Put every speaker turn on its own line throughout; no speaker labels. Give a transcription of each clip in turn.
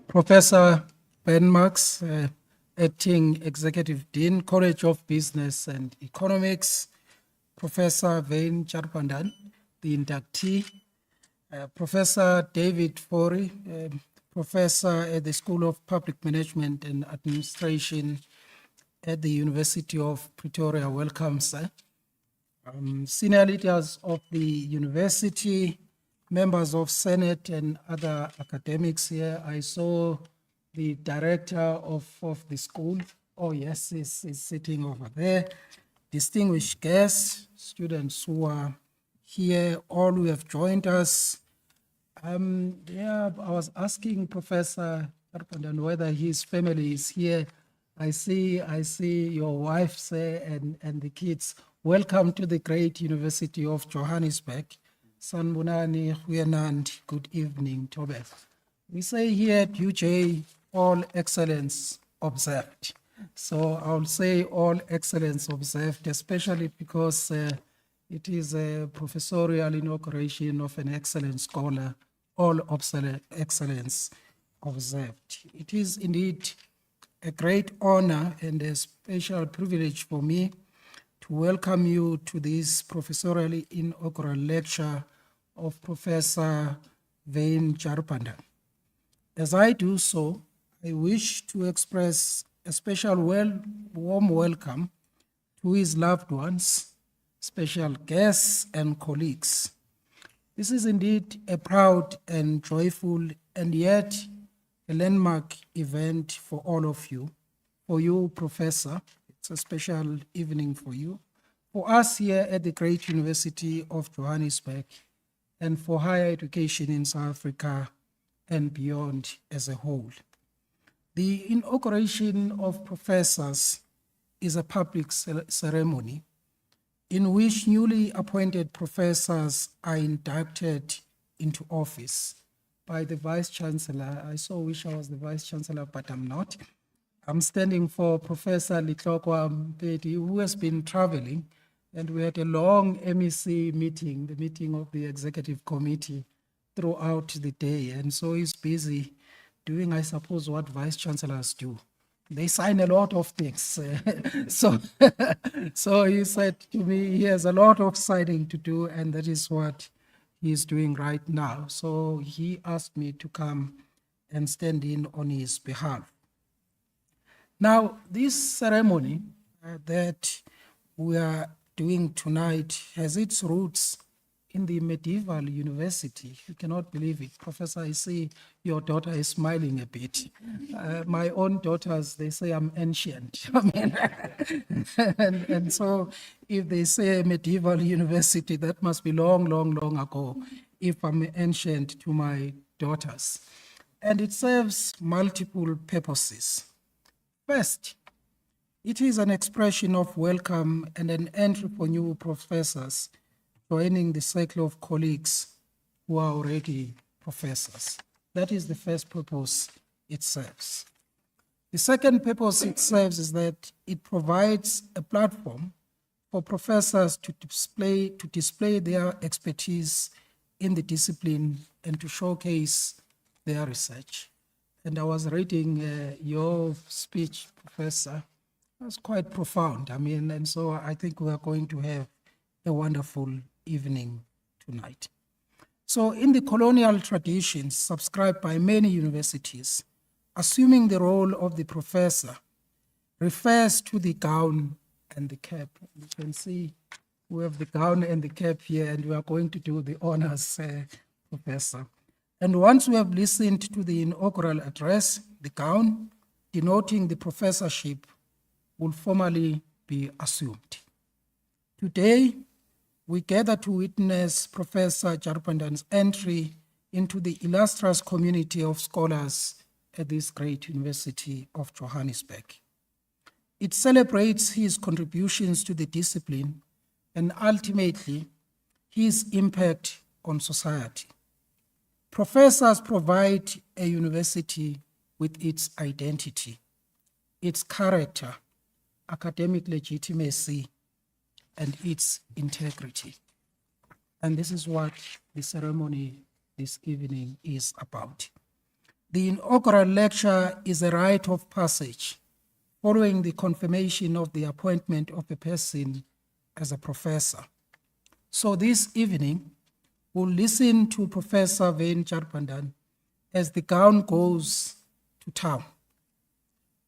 Professor Ben Marks, Acting Executive Dean, College of Business and Economics, Professor Wayne Jarbandhan, the inductee, Professor David Fori, Professor at the School of Public Management and Administration at the University of Pretoria. Welcome, sir. Senior leaders of the university, members of Senate and other academics here. I saw the director of the school. Oh yes, he's sitting over there. Distinguished guests, students who are here, all who have joined us. I was asking Professor Jarbandhan whether his family is here. I see your wife, sir, and the kids. Welcome to the great University of Johannesburg. Sanbonani, Huyanand, good evening, Tobe. We say here at UJ, all excellence observed. So I'll say all excellence observed, especially because it is a professorial inauguration of an excellent scholar, all excellence observed. It is indeed a great honor and a special privilege for me to welcome you to this professorial inaugural lecture of Professor Wayne Jarbandhan. As I do so, I wish to express a special warm welcome to his loved ones, special guests and colleagues. This is indeed a proud and joyful and yet a landmark event for all of you. For you, Professor, it's a special evening for you. For us here at the great University of Johannesburg and for higher education in South Africa and beyond as a whole. The inauguration of professors is a public ceremony in which newly appointed professors are inducted into office by the Vice Chancellor. I so wish I was the Vice Chancellor, but I'm not. I'm standing for Professor Litlokwa Mpedi, who has been traveling, and we had a long MEC meeting, the meeting of the Executive Committee throughout the day, and so he's busy doing, I suppose, what Vice Chancellors do. They sign a lot of things. So he said to me, he has a lot of signing to do, and that is what he's doing right now. So he asked me to come and stand in on his behalf. Now, this ceremony that we are doing tonight has its roots in the medieval university. You cannot believe it. Professor, I see your daughter is smiling a bit. My own daughters, they say I'm ancient. I mean, and so if they say medieval university, that must be long, long, long ago, if I'm ancient to my daughters. And it serves multiple purposes. First, it is an expression of welcome and an entry for new professors joining the circle of colleagues who are already professors. That is the first purpose it serves. The second purpose it serves is that it provides a platform for professors to display their expertise in the discipline and to showcase their research. And I was reading your speech, Professor. It was quite profound. I mean, and so I think we are going to have a wonderful evening tonight. So in the colonial traditions subscribed by many universities, assuming the role of the professor refers to the gown and the cap. You can see we have the gown and the cap here, and we are going to do the honors, Professor. And once we have listened to the inaugural address, the gown denoting the professorship will formally be assumed. Today, we gather to witness Professor Jarbandhan's entry into the illustrious community of scholars at this great University of Johannesburg. It celebrates his contributions to the discipline and ultimately his impact on society. Professors provide a university with its identity, its character, academic legitimacy, and its integrity. And this is what the ceremony this evening is about. The inaugural lecture is a rite of passage following the confirmation of the appointment of a person as a professor. So this evening, we'll listen to Professor Jarbandhan as the gown goes to town.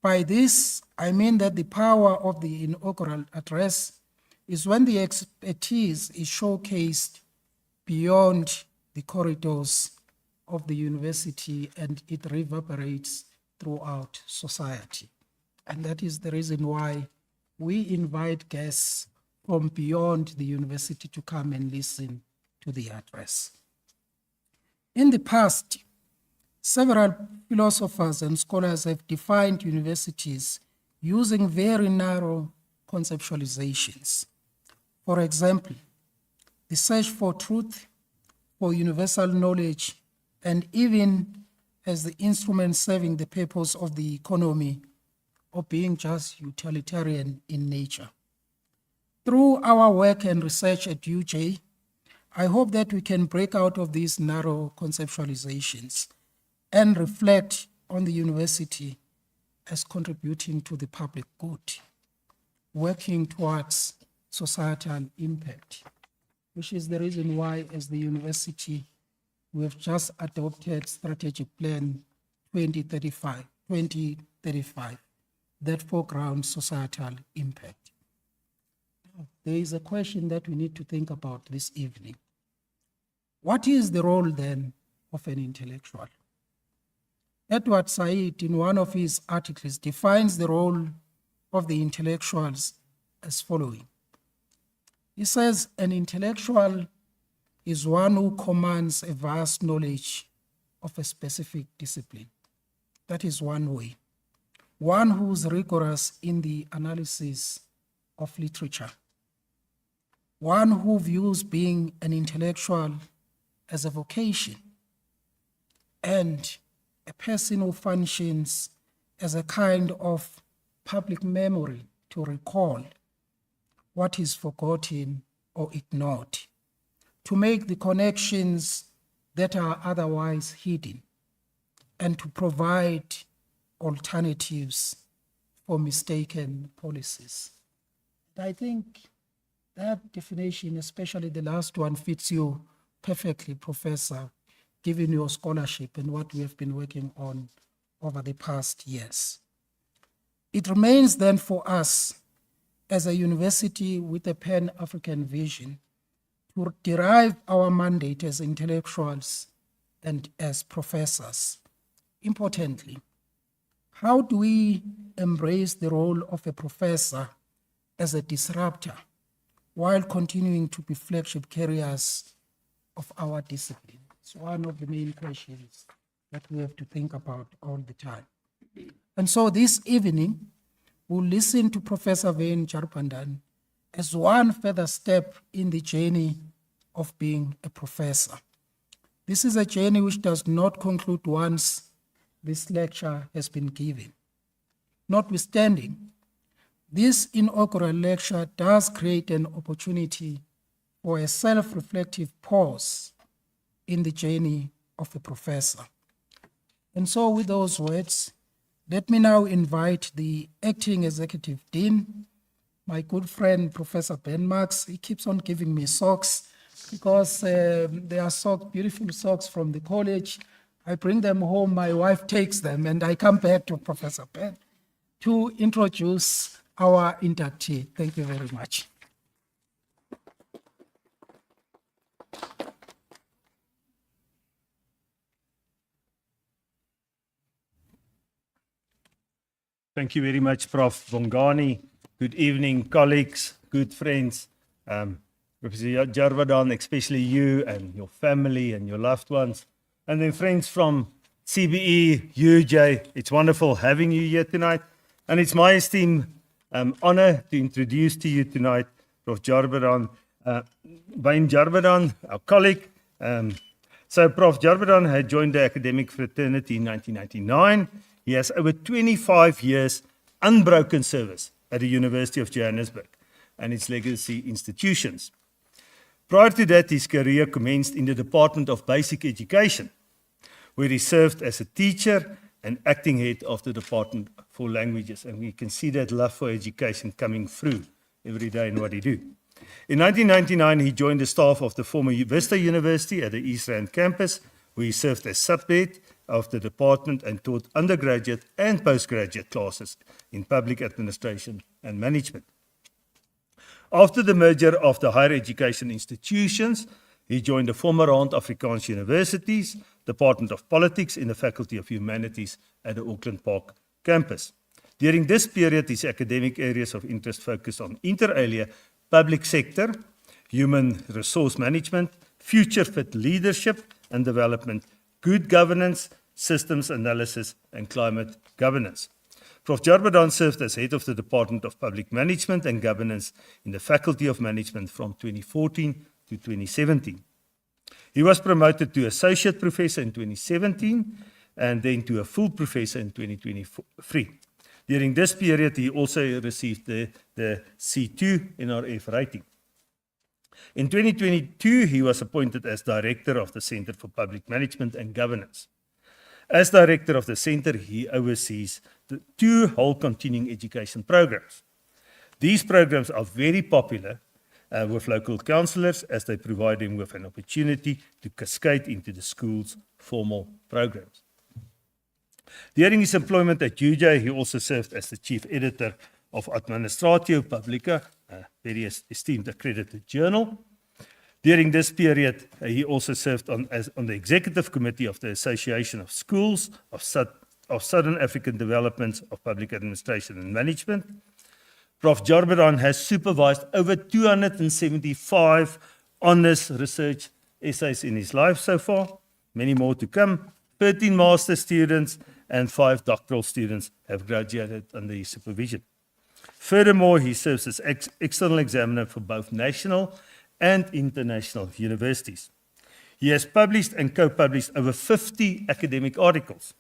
By this, I mean that the power of the inaugural address is when the expertise is showcased beyond the corridors of the university and it reverberates throughout society. And that is the reason why we invite guests from beyond the university to come and listen to the address. In the past, several philosophers and scholars have defined universities using very narrow conceptualizations. For example, the search for truth, for universal knowledge, and even as the instrument serving the purpose of the economy or being just utilitarian in nature. Through our work and research at UJ, I hope that we can break out of these narrow conceptualizations and reflect on the university as contributing to the public good, working towards societal impact, which is the reason why, as the university, we have just adopted Strategic Plan 2035 that foregrounds societal impact. There is a question that we need to think about this evening. What is the role then of an intellectual? Edward Said, in one of his articles, defines the role of the intellectuals as following. He says, an intellectual is one who commands a vast knowledge of a specific discipline. That is one way. One who's rigorous in the analysis of literature. One who views being an intellectual as a vocation. And a person who functions as a kind of public memory to recall what is forgotten or ignored, to make the connections that are otherwise hidden, and to provide alternatives for mistaken policies. I think that definition, especially the last one, fits you perfectly, Professor, given your scholarship and what we have been working on over the past years. It remains then for us as a university with a Pan-African vision to derive our mandate as intellectuals and as professors. Importantly, how do we embrace the role of a professor as a disruptor while continuing to be flagship carriers of our discipline? It's one of the main questions that we have to think about all the time. And so this evening, we'll listen to Professor Jarbandhan as one further step in the journey of being a professor. This is a journey which does not conclude once this lecture has been given. Notwithstanding, this inaugural lecture does create an opportunity for a self-reflective pause in the journey of a professor. And so with those words, let me now invite the acting executive dean, my good friend, Professor Ben Marks. He keeps on giving me socks because they are socks, beautiful socks from the college. I bring them home, my wife takes them, and I come back to Professor Ben to introduce our inductee. Thank you very much.
Thank you very much, Prof. Bongani. Good evening, colleagues, good friends. Professor Jarbandhan, especially you and your family and your loved ones. And then friends from CBE, UJ, it's wonderful having you here tonight. And it's my esteemed honor to introduce to you tonight Prof. Jarbandhan, Jarbandhan, our colleague. So Prof. Jarbandhan had joined the academic fraternity in 1999. He has over 25 years unbroken service at the University of Johannesburg and its legacy institutions. Prior to that, his career commenced in the Department of Basic Education, where he served as a teacher and acting head of the Department for Languages. And we can see that love for education coming through every day in what he do. In 1999, he joined the staff of the former Vista University at the East Rand campus, where he served as subhead of the department and taught undergraduate and postgraduate classes in public administration and management. After the merger of the higher education institutions, he joined the former Rand Afrikaans Universities, Department of Politics in the Faculty of Humanities at the Auckland Park campus. During this period, his academic areas of interest focused on inter alia, public sector, human resource management, future-fit leadership and development, good governance, systems analysis, and climate governance. Prof. Jarbandhan served as head of the Department of Public Management and Governance in the Faculty of Management from 2014 to 2017. He was promoted to associate professor in 2017 and then to a full professor in 2023. During this period, he also received the C2 NRF rating. In 2022, he was appointed as director of the Center for Public Management and Governance. As director of the center, he oversees the 2 whole continuing education programs. These programs are very popular with local councillors as they provide them with an opportunity to cascade into the school's formal programs. During his employment at UJ, he also served as the chief editor of Administratio Publica, a very esteemed accredited journal. During this period, he also served on the executive committee of the Association of Schools of Southern African Developments of Public Administration and Management. Prof. Jarbandhan has supervised over 275 honors research essays in his life so far, many more to come. 13 master students and 5 doctoral students have graduated under his supervision. Furthermore, he serves as external examiner for both national and international universities. He has published and co-published over 50 academic articles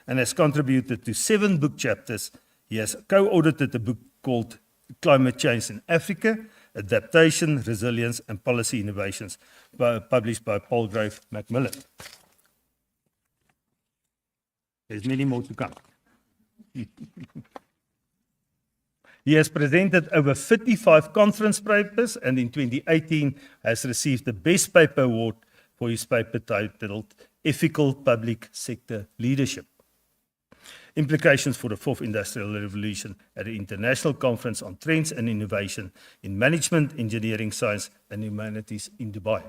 and has contributed to 7 book chapters. He has co-audited a book called Climate Change in Africa, Adaptation, Resilience and Policy Innovations, published by Palgrave Macmillan. There's many more to come. He has presented over 55 conference papers and in 2018 has received the Best Paper Award for his paper titled Ethical Public Sector Leadership. Implications for the 4th Industrial Revolution at the International Conference on Trends and Innovation in Management, Engineering, Science and Humanities in Dubai.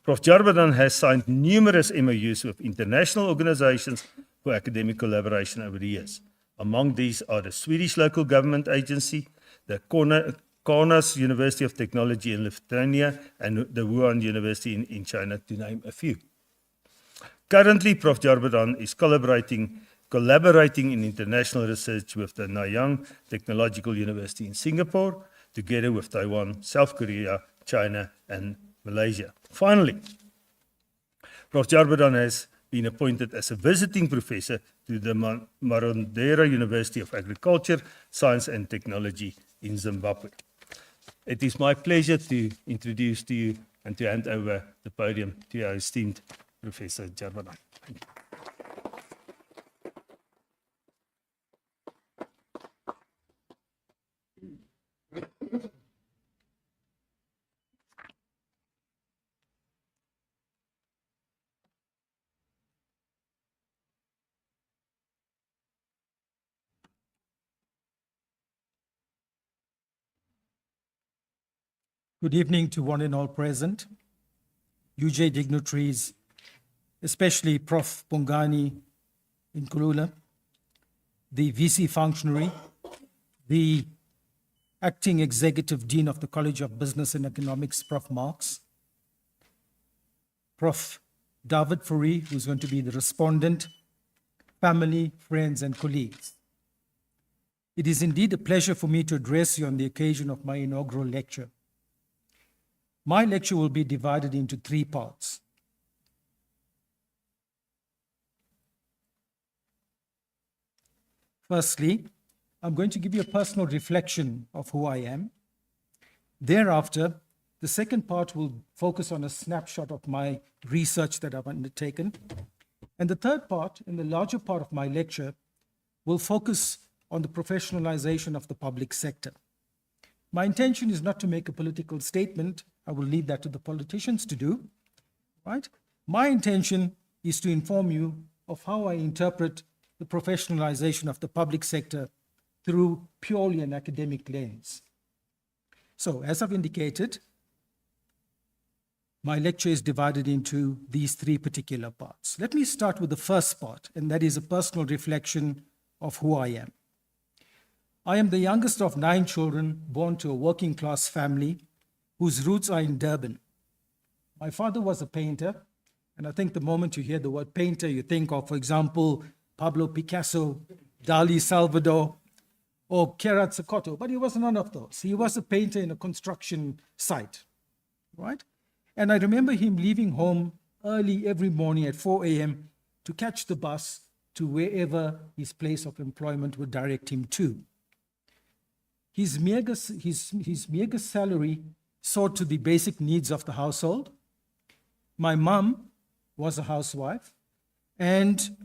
Prof. Jarbandhan has signed numerous MOUs with international organizations for academic collaboration over the years. Among these are the Swedish Local Government Agency, the Kaunas University of Technology in Lithuania, and the Wuhan University in China, to name a few. Currently, Prof. Jarbandhan is collaborating in international research with the Nanyang Technological University in Singapore, together with Taiwan, South Korea, China, and Malaysia. Finally, Prof. Jarbandhan has been appointed as a visiting professor to the Marondera University of Agriculture, Science and Technology in Zimbabwe. It is my pleasure to introduce to you and to hand over the podium to our esteemed Professor Jarbandhan. Thank you.
Good evening to one and all present, UJ dignitaries, especially Prof. Bongani Nkulula, the VC functionary, the Acting Executive Dean of the College of Business and Economics, Prof. Marx, Prof. David Fourie, who's going to be the respondent, family, friends, and colleagues. It is indeed a pleasure for me to address you on the occasion of my inaugural lecture. My lecture will be divided into 3 parts. Firstly, I'm going to give you a personal reflection of who I am. Thereafter, the second part will focus on a snapshot of my research that I've undertaken. And the third part, and the larger part of my lecture, will focus on the professionalization of the public sector. My intention is not to make a political statement. I will leave that to the politicians to do, right? My intention is to inform you of how I interpret the professionalization of the public sector through purely an academic lens. So, as I've indicated, my lecture is divided into these three particular parts. Let me start with the first part, and that is a personal reflection of who I am. I am the youngest of 9 children born to a working class family whose roots are in Durban. My father was a painter, and I think the moment you hear the word painter, you think of, for example, Pablo Picasso, Dali Salvador, or Kirat Sokoto, but he was none of those. He was a painter in a construction site, right? And I remember him leaving home early every morning at 4 a.m. to catch the bus to wherever his place of employment would direct him to. His meager salary saw to the basic needs of the household. My mom was a housewife, and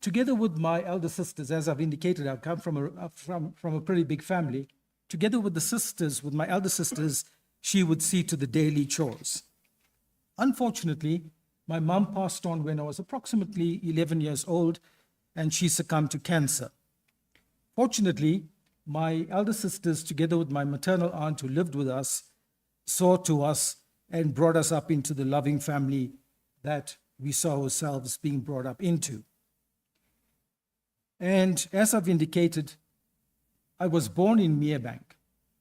together with my elder sisters, as I've indicated, I come from a pretty big family. Together with my elder sisters, she would see to the daily chores. Unfortunately, my mom passed on when I was approximately 11 years old, and she succumbed to cancer. Fortunately, my elder sisters, together with my maternal aunt who lived with us, saw to us and brought us up into the loving family that we saw ourselves being brought up into. And as I've indicated, I was born in Merebank.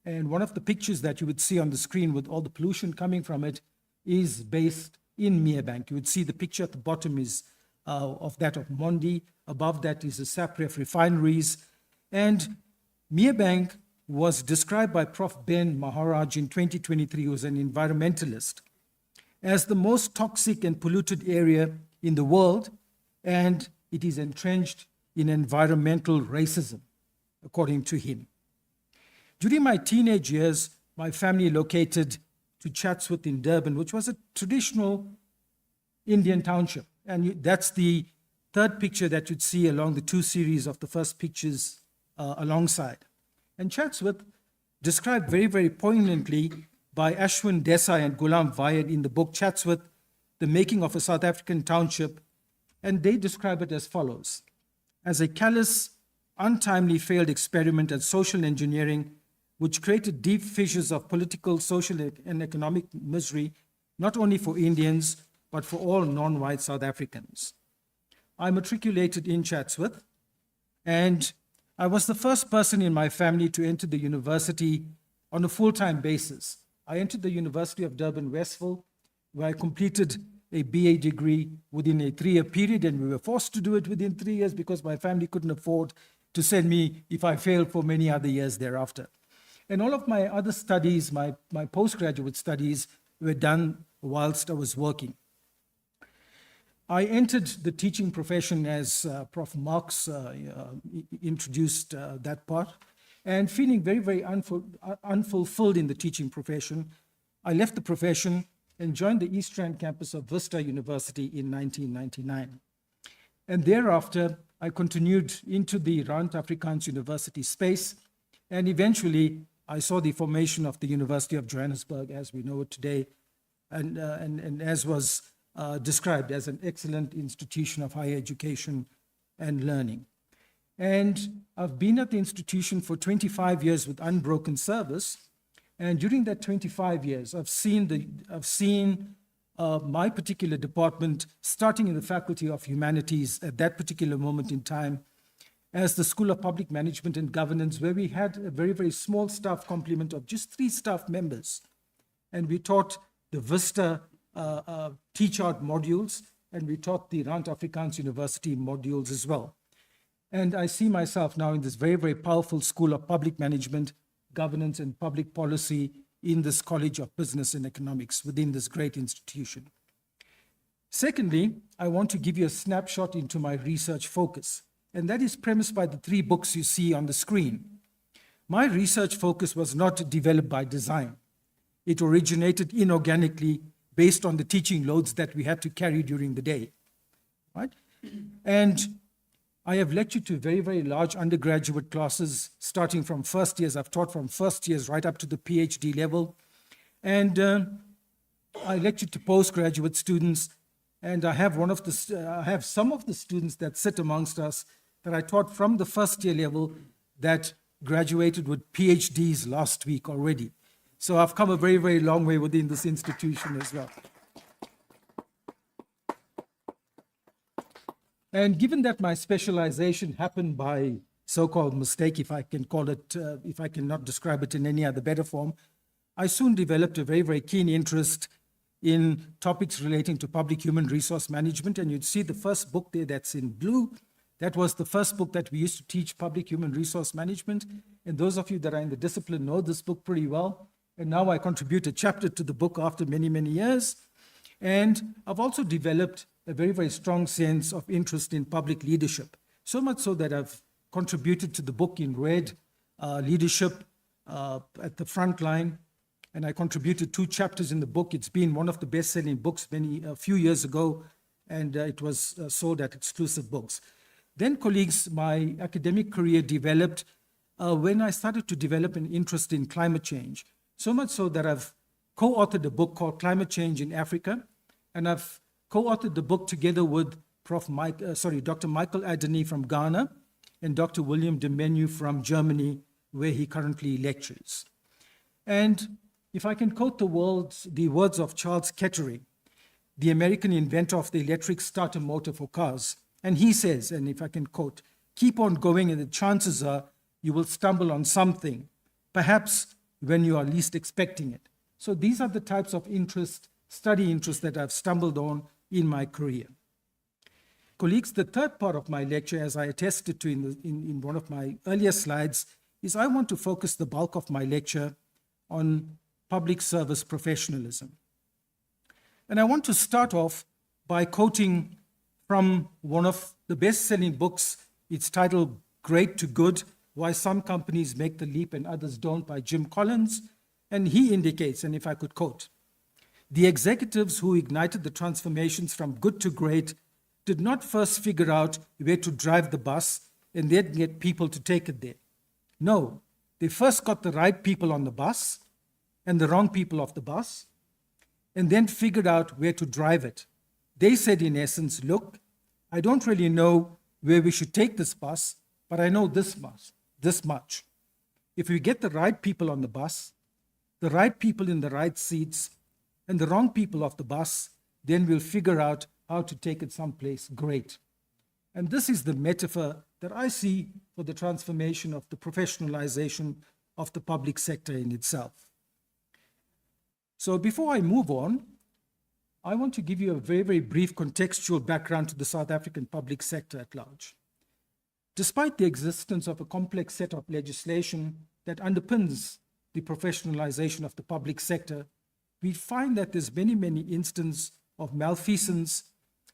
And one of the pictures that you would see on the screen with all the pollution coming from it is based in Merebank. You would see the picture at the bottom is of that of Mondi. Above that is the Sapref refineries. And Merebank was described by Prof. Ben Maharaj in 2023, who was an environmentalist, as the most toxic and polluted area in the world, and it is entrenched in environmental racism, according to him. During my teenage years, my family located to Chatsworth in Durban, which was a traditional Indian township. And that's the third picture that you'd see along the 2 series of the first pictures alongside. And Chatsworth, described very, very poignantly by Ashwin Desai and Ghulam Vayed in the book Chatsworth, The Making of a South African Township, and they describe it as follows: as a callous, untimely failed experiment at social engineering, which created deep fissures of political, social, and economic misery, not only for Indians, but for all non-white South Africans. I matriculated in Chatsworth, and I was the first person in my family to enter the university on a full-time basis. I entered the University of Durban, Westville, where I completed a BA degree within a 3-year period, and we were forced to do it within 3 years because my family couldn't afford to send me if I failed for many other years thereafter. And all of my other studies, my postgraduate studies, were done whilst I was working. I entered the teaching profession as Prof. Marx introduced that part, and feeling very, very unfulfilled in the teaching profession, I left the profession and joined the East Rand campus of Vista University in 1999. And thereafter, I continued into the Rand Afrikaans University space, and eventually I saw the formation of the University of Johannesburg as we know it today, and as was described as an excellent institution of higher education and learning. And I've been at the institution for 25 years with unbroken service. And during that 25 years, I've seen my particular department starting in the Faculty of Humanities at that particular moment in time as the School of Public Management and Governance, where we had a very, very small staff complement of just 3 staff members. And we taught the Vista teach-out modules, and we taught the Rand Afrikaans University modules as well. And I see myself now in this very, very powerful School of Public Management, Governance and Public Policy in this College of Business and Economics within this great institution. Secondly, I want to give you a snapshot into my research focus, and that is premised by the 3 books you see on the screen. My research focus was not developed by design. It originated inorganically based on the teaching loads that we had to carry during the day. right? And I have lectured to very, very large undergraduate classes, starting from first years. I've taught from first years right up to the PhD level. And I lectured to postgraduate students. And I have some of the students that sit amongst us that I taught from the first year level that graduated with PhDs last week already. So I've come a very, very long way within this institution as well. And given that my specialization happened by so-called mistake, if I can call it, if I cannot describe it in any other better form, I soon developed a very, very keen interest in topics relating to public human resource management. And you'd see the first book there that's in blue. That was the first book that we used to teach, public human resource management. And those of you that are in the discipline know this book pretty well. And now I contribute a chapter to the book after many, many years. And I've also developed a very, very strong sense of interest in public leadership. So much so that I've contributed to the book in red, Leadership at the Front Line. And I contributed 2 chapters in the book. It's been one of the best-selling books a few years ago, and it was sold at Exclusive Books. Then, colleagues, my academic career developed when I started to develop an interest in climate change. So much so that I've co-authored a book called Climate Change in Africa, and I've co-authored the book together with Dr. Michael Adeny from Ghana and Dr. William de Menu from Germany, where he currently lectures. And if I can quote the words of Charles Kettering, the American inventor of the electric starter motor for cars, and he says, and if I can quote, "Keep on going and the chances are you will stumble on something, perhaps when you are least expecting it." So these are the types of study interests that I've stumbled on in my career. Colleagues, the third part of my lecture, as I attested to in one of my earlier slides, is I want to focus the bulk of my lecture on public service professionalism. And I want to start off by quoting from one of the best-selling books. It's titled Great to Good, Why Some Companies Make the Leap and Others Don't, by Jim Collins. And he indicates, and if I could quote, "The executives who ignited the transformations from good to great did not first figure out where to drive the bus and then get people to take it there. No, they first got the right people on the bus and the wrong people off the bus, and then figured out where to drive it. They said, in essence, look, I don't really know where we should take this bus, but I know this much. If we get the right people on the bus, the right people in the right seats, and the wrong people off the bus, then we'll figure out how to take it someplace great." And this is the metaphor that I see for the transformation of the professionalization of the public sector in itself. So before I move on, I want to give you a very, very brief contextual background to the South African public sector at large. Despite the existence of a complex set of legislation that underpins the professionalization of the public sector, we find that there's many, many instances of malfeasance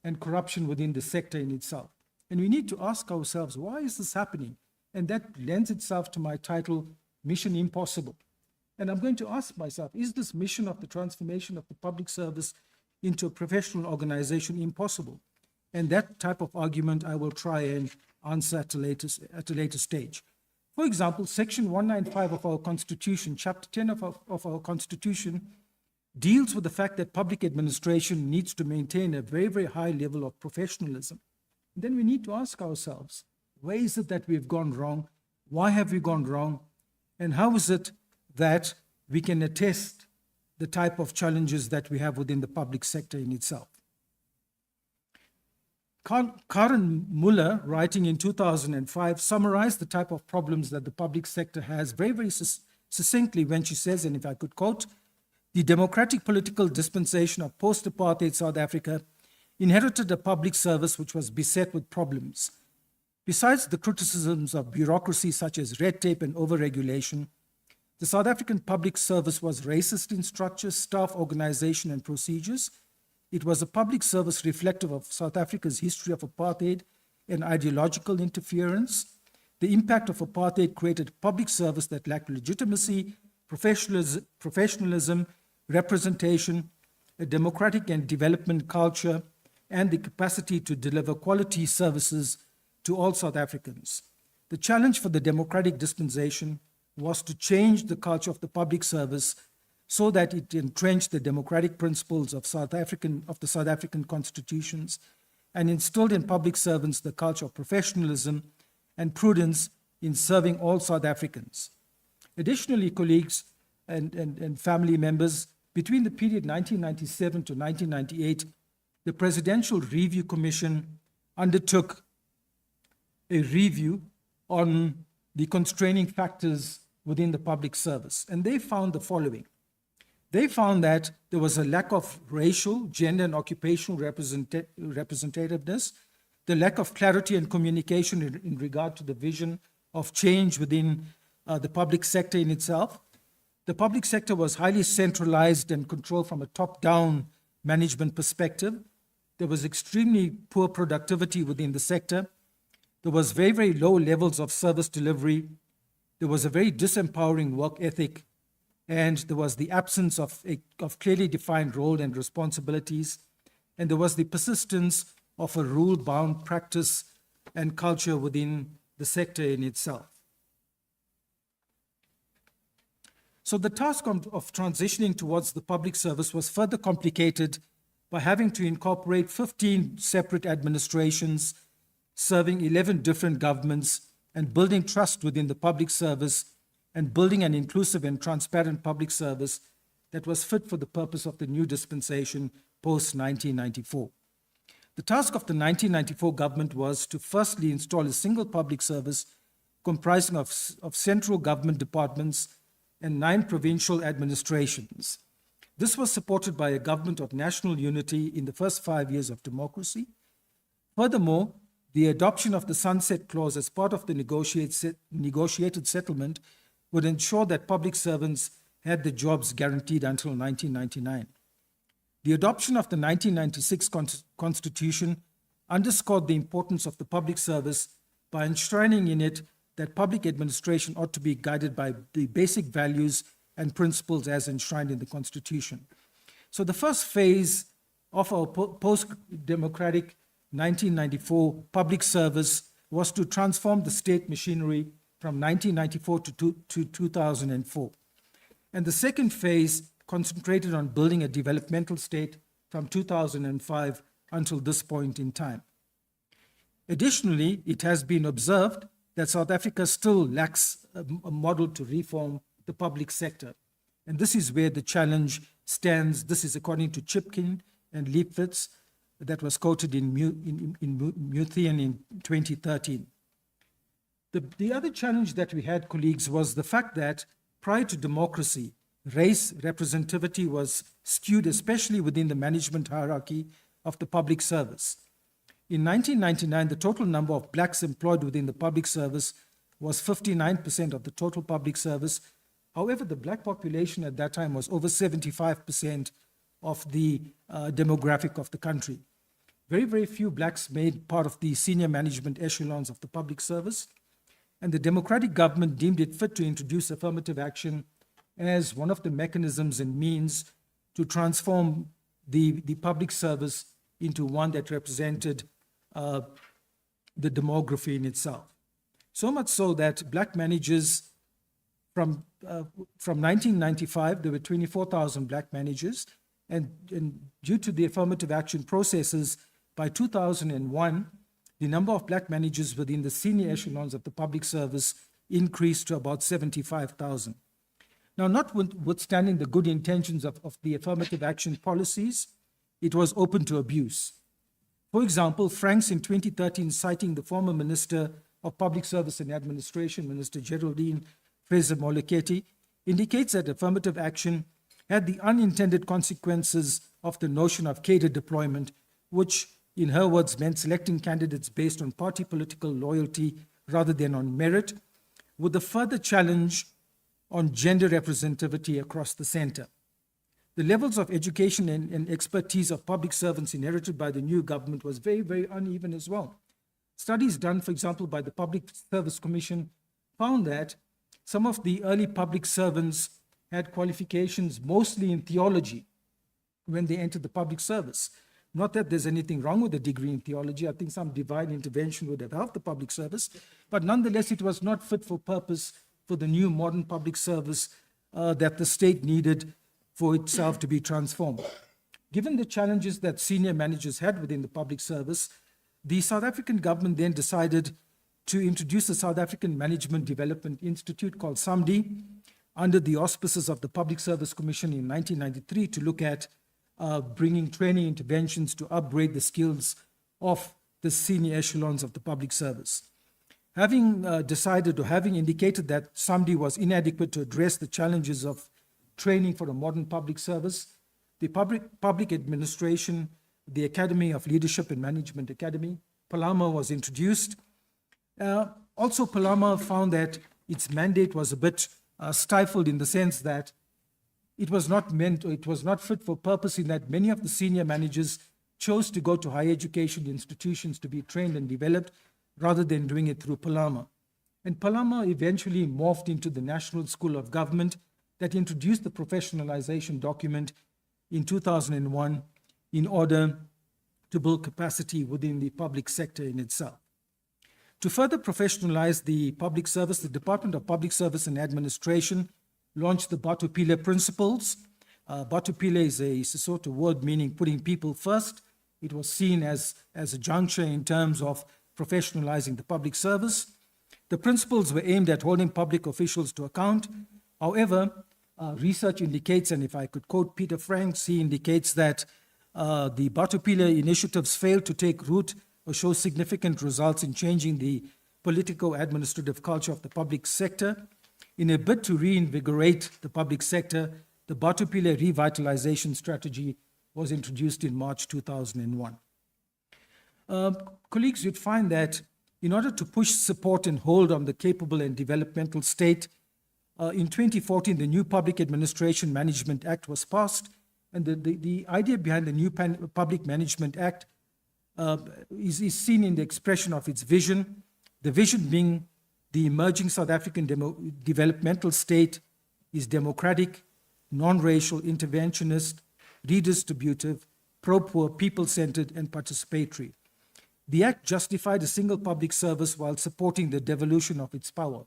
and corruption within the sector in itself. And we need to ask ourselves, why is this happening? And that lends itself to my title, Mission Impossible. And I'm going to ask myself, is this mission of the transformation of the public service into a professional organization impossible? And that type of argument I will try and answer at a later stage. For example, Section 195 of our Constitution, Chapter 10 of our Constitution, deals with the fact that public administration needs to maintain a very, very high level of professionalism. And then we need to ask ourselves, where is it that we've gone wrong? Why have we gone wrong? And how is it that we can attest the type of challenges that we have within the public sector in itself? Karen Muller, writing in 2005, summarized the type of problems that the public sector has very, very succinctly when she says, and if I could quote, "The democratic political dispensation of post-apartheid South Africa inherited a public service which was beset with problems. Besides the criticisms of bureaucracy such as red tape and overregulation, the South African public service was racist in structure, staff, organization, and procedures. It was a public service reflective of South Africa's history of apartheid and ideological interference. The impact of apartheid created a public service that lacked legitimacy, professionalism, representation, a democratic and development culture, and the capacity to deliver quality services to all South Africans. The challenge for the democratic dispensation was to change the culture of the public service so that it entrenched the democratic principles of the South African constitutions and instilled in public servants the culture of professionalism and prudence in serving all South Africans. Additionally, colleagues and family members, between the period 1997 to 1998, the Presidential Review Commission undertook a review on the constraining factors within the public service. And they found the following. They found that there was a lack of racial, gender, and occupational representativeness, the lack of clarity and communication in regard to the vision of change within the public sector in itself. The public sector was highly centralized and controlled from a top-down management perspective. There was extremely poor productivity within the sector. There was very, very low levels of service delivery. There was a very disempowering work ethic, and there was the absence of clearly defined role and responsibilities, and there was the persistence of a rule-bound practice and culture within the sector in itself. So the task of transitioning towards the public service was further complicated by having to incorporate 15 separate administrations, serving 11 different governments, and building trust within the public service, and building an inclusive and transparent public service that was fit for the purpose of the new dispensation post-1994. The task of the 1994 government was to firstly install a single public service comprising of central government departments and 9 provincial administrations. This was supported by a government of national unity in the first 5 years of democracy. Furthermore, the adoption of the sunset clause as part of the negotiated settlement would ensure that public servants had the jobs guaranteed until 1999. The adoption of the 1996 Constitution underscored the importance of the public service by enshrining in it that public administration ought to be guided by the basic values and principles as enshrined in the Constitution. So the first phase of our post-democratic 1994 public service was to transform the state machinery from 1994 to 2004. And the second phase concentrated on building a developmental state from 2005 until this point in time. Additionally, it has been observed that South Africa still lacks a model to reform the public sector. And this is where the challenge stands. This is according to Chipkin and Leibowitz, that was quoted in Muthian in 2013. The other challenge that we had, colleagues, was the fact that prior to democracy, race representativity was skewed, especially within the management hierarchy of the public service. In 1999, the total number of blacks employed within the public service was 59% of the total public service. However, the black population at that time was over 75% of the demographic of the country. Very, very few blacks made part of the senior management echelons of the public service, and the democratic government deemed it fit to introduce affirmative action as one of the mechanisms and means to transform the public service into one that represented the demography in itself. So much so that black managers from 1995, there were 24,000 black managers, and due to the affirmative action processes, by 2001, the number of black managers within the senior echelons of the public service increased to about 75,000. Now, notwithstanding the good intentions of the affirmative action policies, it was open to abuse. For example, Franks in 2013, citing the former Minister of Public Service and Administration, Minister Geraldine Fraser-Moleketi, indicates that affirmative action had the unintended consequences of the notion of cadre deployment, which, in her words, meant selecting candidates based on party political loyalty rather than on merit, with a further challenge on gender representativity across the center. The levels of education and expertise of public servants inherited by the new government was very, very uneven as well. Studies done, for example, by the Public Service Commission found that some of the early public servants had qualifications mostly in theology when they entered the public service.
Not that there's anything wrong with a degree in theology. I think some divine intervention would have helped the public service. But nonetheless, it was not fit for purpose for the new modern public service that the state needed for itself to be transformed. Given the challenges that senior managers had within the public service, the South African government then decided to introduce the South African Management Development Institute, called SAMDI, under the auspices of the Public Service Commission in 1993, to look at bringing training interventions to upgrade the skills of the senior echelons of the public service. Having decided, or having indicated that SAMDI was inadequate to address the challenges of training for a modern public service, the Public Administration, the Academy of Leadership and Management Academy, Palama, was introduced. Also, Palama found that its mandate was a bit stifled, in the sense that it was not meant, or it was not fit for purpose, in that many of the senior managers chose to go to higher education institutions to be trained and developed, rather than doing it through Palama. And Palama eventually morphed into the National School of Government, that introduced the professionalization document in 2001 in order to build capacity within the public sector in itself. To further professionalize the public service, the Department of Public Service and Administration launched the Batupile Principles. Batupile is a Sesotho word meaning putting people first. It was seen as a juncture in terms of professionalizing the public service. The principles were aimed at holding public officials to account. However, research indicates, and if I could quote Peter Franks, he indicates that the Batupile initiatives failed to take root or show significant results in changing the politico-administrative culture of the public sector. In a bid to reinvigorate the public sector, the Batupile Revitalization Strategy was introduced in March 2001. Colleagues, you'd find that in order to push, support, and hold on the capable and developmental state, in 2014, the new Public Administration Management Act was passed, and the idea behind the new Public Management Act is seen in the expression of its vision, the vision being the emerging South African developmental state is democratic, non-racial, interventionist, redistributive, pro-poor, people-centered, and participatory. The Act justified a single public service while supporting the devolution of its power.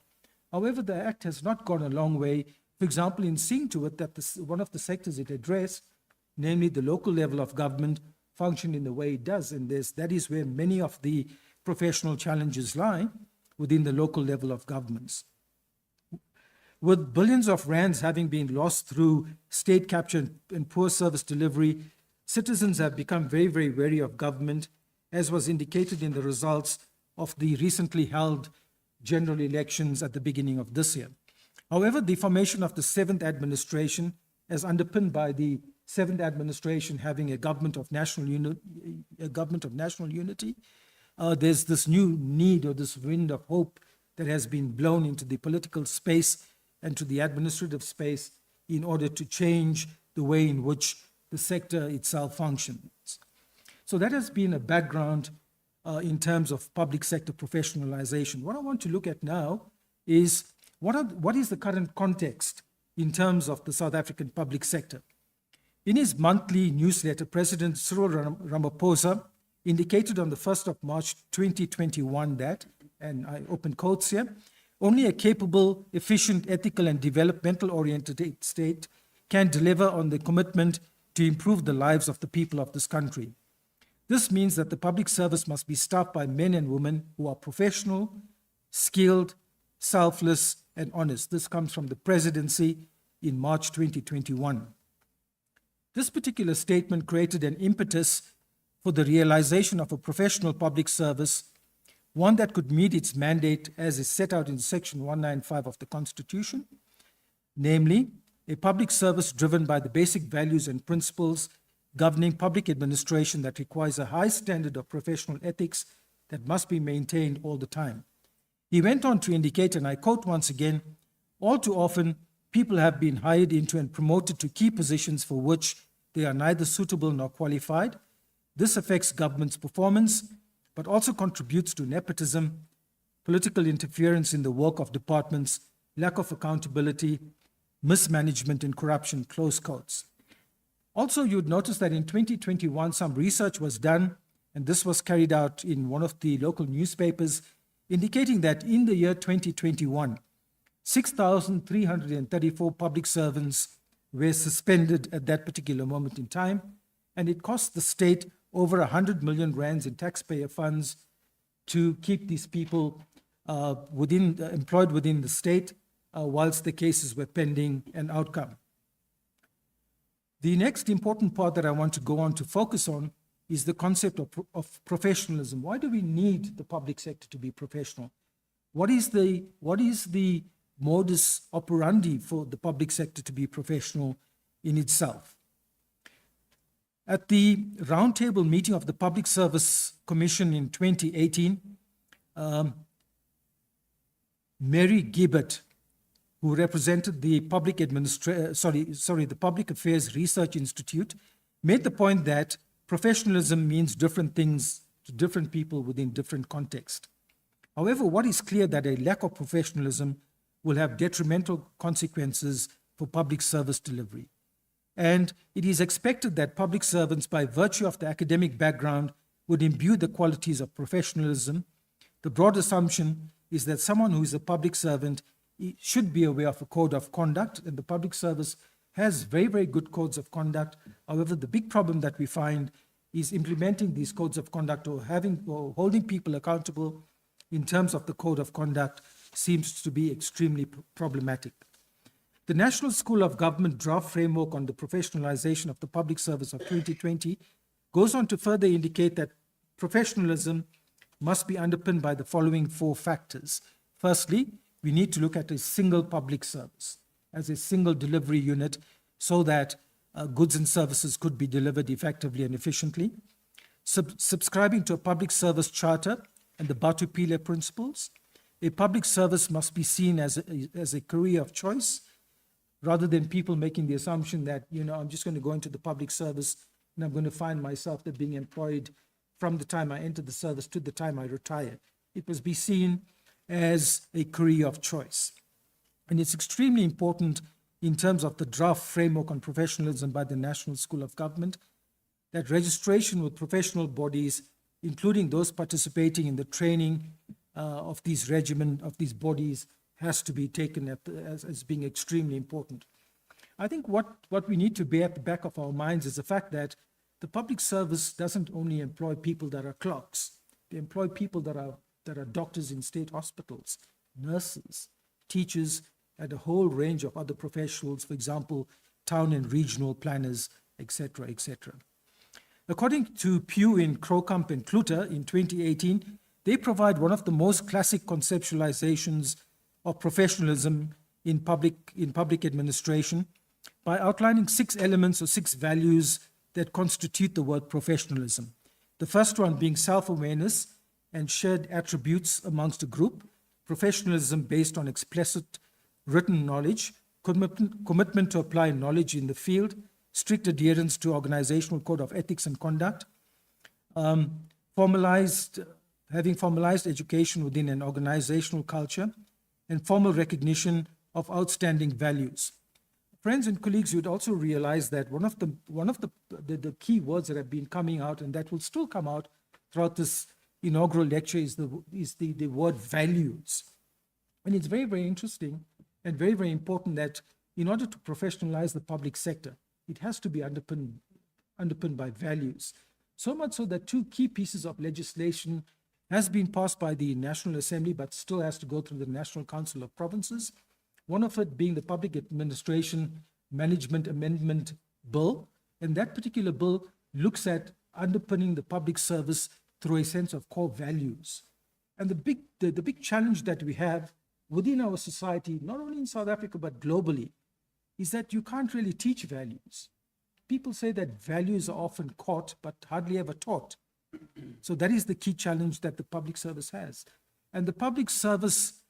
However, the Act has not gone a long way, for example, in seeing to it that one of the sectors it addressed, namely the local level of government, function in the way it does. And that is where many of the professional challenges lie, within the local level of governments. With billions of rands having been lost through state capture and poor service delivery, citizens have become very, very wary of government, as was indicated in the results of the recently held general elections at the beginning of this year. However, the formation of the 7th administration, as underpinned by the 7th administration having a government of national unity, there's this new need, or this wind of hope, that has been blown into the political space and to the administrative space in order to change the way in which the sector itself functions. So that has been a background in terms of public sector professionalization. What I want to look at now is what is the current context in terms of the South African public sector. In his monthly newsletter, President Cyril Ramaphosa indicated on the 1st of March 2021 that, and I open quotes here, only a capable, efficient, ethical, and developmental-oriented state can deliver on the commitment to improve the lives of the people of this country. This means that the public service must be staffed by men and women who are professional, skilled, selfless, and honest. This comes from the presidency in March 2021. This particular statement created an impetus for the realization of a professional public service, one that could meet its mandate as is set out in Section 195 of the Constitution, namely, a public service driven by the basic values and principles governing public administration that requires a high standard of professional ethics that must be maintained all the time. He went on to indicate, and I quote once again, all too often, people have been hired into and promoted to key positions for which they are neither suitable nor qualified. This affects government's performance, but also contributes to nepotism, political interference in the work of departments, lack of accountability, mismanagement and corruption, close quotes. Also, you'd notice that in 2021, some research was done, and this was carried out in one of the local newspapers, indicating that in the year 2021, 6,334 public servants were suspended at that particular moment in time, and it cost the state over 100 million rands in taxpayer funds to keep these people employed within the state whilst the cases were pending an outcome. The next important part that I want to go on to focus on is the concept of professionalism. Why do we need the public sector to be professional? What is the modus operandi for the public sector to be professional in itself? At the roundtable meeting of the Public Service Commission in 2018, Mary Gibbert, who represented the Public Affairs Research Institute, made the point that professionalism means different things to different people within different contexts. However, what is clear that a lack of professionalism will have detrimental consequences for public service delivery. And it is expected that public servants, by virtue of their academic background, would imbue the qualities of professionalism. The broad assumption is that someone who is a public servant should be aware of a code of conduct, and the public service has very, very good codes of conduct. However, the big problem that we find is implementing these codes of conduct or holding people accountable in terms of the code of conduct seems to be extremely problematic. The National School of Government draft framework on the professionalization of the public service of 2020 goes on to further indicate that professionalism must be underpinned by the following 4 factors. Firstly, we need to look at a single public service as a single delivery unit so that goods and services could be delivered effectively and efficiently. Subscribing to a public service charter and the Batu Pile principles. A public service must be seen as a career of choice, rather than people making the assumption that, I'm just going to go into the public service and I'm going to find myself there being employed from the time I enter the service to the time I retire. It must be seen as a career of choice. And it's extremely important in terms of the draft framework on professionalism by the National School of Government that registration with professional bodies, including those participating in the training of these bodies, has to be taken as being extremely important. I think what we need to bear at the back of our minds is the fact that the public service doesn't only employ people that are clerks. They employ people that are doctors in state hospitals, nurses, teachers, and a whole range of other professionals, for example, town and regional planners, etc., etc. According to Pew in Crocomp and Kluter in 2018, they provide one of the most classic conceptualizations of professionalism in public administration by outlining 6 elements or 6 values that constitute the word professionalism. The first one being self-awareness and shared attributes amongst a group, professionalism based on explicit written knowledge, commitment to apply knowledge in the field, strict adherence to organizational code of ethics and conduct, having formalized education within an organizational culture, and formal recognition of outstanding values. Friends and colleagues, you'd also realize that one of the key words that have been coming out, and that will still come out throughout this inaugural lecture, is the word values. And it's very, very interesting and very, very important that in order to professionalize the public sector, it has to be underpinned by values. So much so that 2 key pieces of legislation has been passed by the National Assembly, but still has to go through the National Council of Provinces. One of it being the Public Administration Management Amendment Bill. And that particular bill looks at underpinning the public service through a sense of core values. And the big challenge that we have within our society, not only in South Africa, but globally, is that you can't really teach values. People say that values are often caught, but hardly ever taught. So that is the key challenge that the public service has. And the Public Service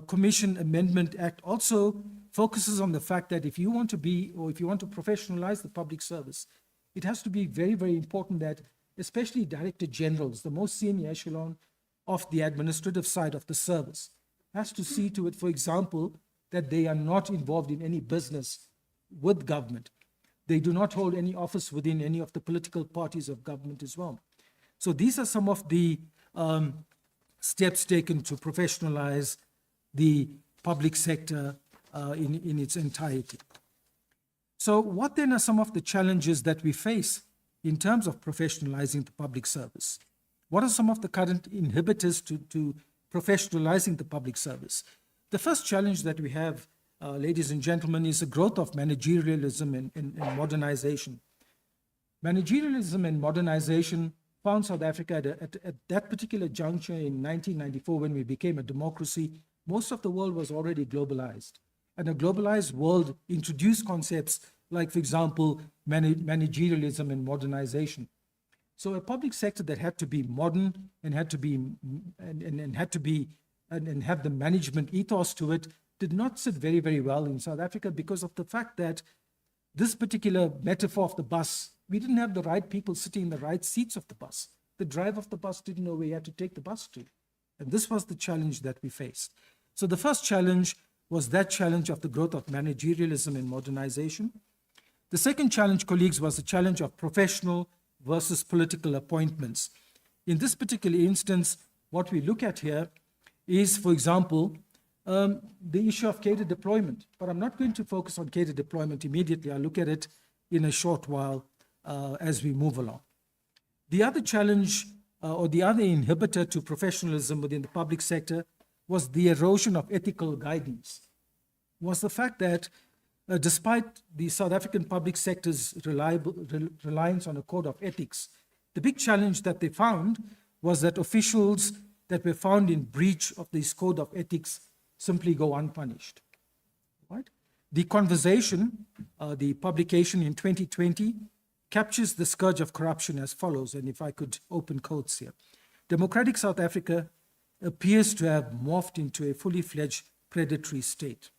Commission Amendment Act also focuses on the fact that if you want to professionalize the public service, it has to be very, very important that especially Director Generals, the most senior echelon of the administrative side of the service, has to see to it, for example, that they are not involved in any business with government. They do not hold any office within any of the political parties of government as well. So these are some of the steps taken to professionalize the public sector in its entirety. So what then are some of the challenges that we face in terms of professionalizing the public service? What are some of the current inhibitors to professionalizing the public service? The first challenge that we have, ladies and gentlemen, is the growth of managerialism and modernization. Managerialism and modernization found South Africa at that particular juncture in 1994 when we became a democracy. Most of the world was already globalized. And a globalized world introduced concepts like, for example, managerialism and modernization. So a public sector that had to be modern and had to be and have the management ethos to it did not sit very, very well in South Africa because of the fact that this particular metaphor of the bus, we didn't have the right people sitting in the right seats of the bus. The driver of the bus didn't know where he had to take the bus to. And this was the challenge that we faced. So the first challenge was that challenge of the growth of managerialism and modernization. The second challenge, colleagues, was the challenge of professional versus political appointments. In this particular instance, what we look at here is, for example, the issue of cadre deployment. But I'm not going to focus on cadre deployment immediately. I'll look at it in a short while as we move along. The other challenge or the other inhibitor to professionalism within the public sector was the erosion of ethical guidance, was the fact that despite the South African public sector's reliance on a code of ethics, the big challenge that they found was that officials that were found in breach of this code of ethics simply go unpunished. Right? The Conversation, the publication in 2020, captures the scourge of corruption as follows, and if I could open quotes here. Democratic South Africa appears to have morphed into a fully fledged predatory state.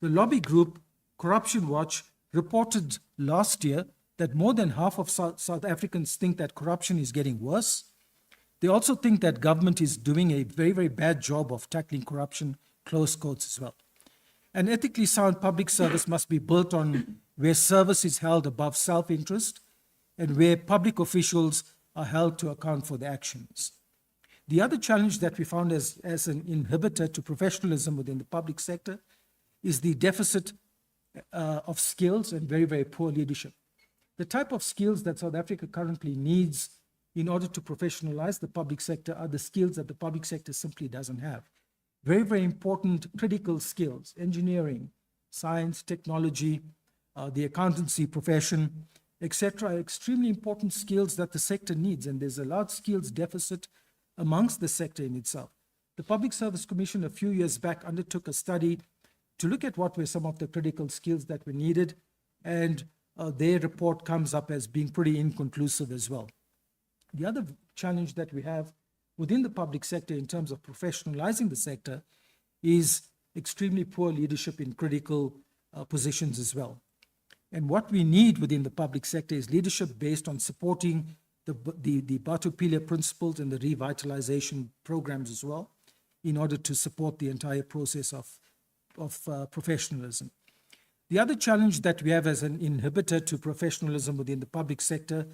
The lobby group Corruption Watch reported last year that more than half of South Africans think that corruption is getting worse. They also think that government is doing a very, very bad job of tackling corruption, close quotes as well. An ethically sound public service must be built on where service is held above self-interest and where public officials are held to account for their actions. The other challenge that we found as an inhibitor to professionalism within the public sector is the deficit of skills and very, very poor leadership. The type of skills that South Africa currently needs in order to professionalize the public sector are the skills that the public sector simply doesn't have. Very, very important critical skills, engineering, science, technology, the accountancy profession, etc., are extremely important skills that the sector needs, and there's a large skills deficit amongst the sector in itself. The Public Service Commission a few years back undertook a study to look at what were some of the critical skills that were needed, and their report comes up as being pretty inconclusive as well. The other challenge that we have within the public sector in terms of professionalizing the sector is extremely poor leadership in critical positions as well. And what we need within the public sector is leadership based on supporting the Batupile principles and the revitalization programs as well, in order to support the entire process of professionalism. The other challenge that we have as an inhibitor to professionalism within the public sector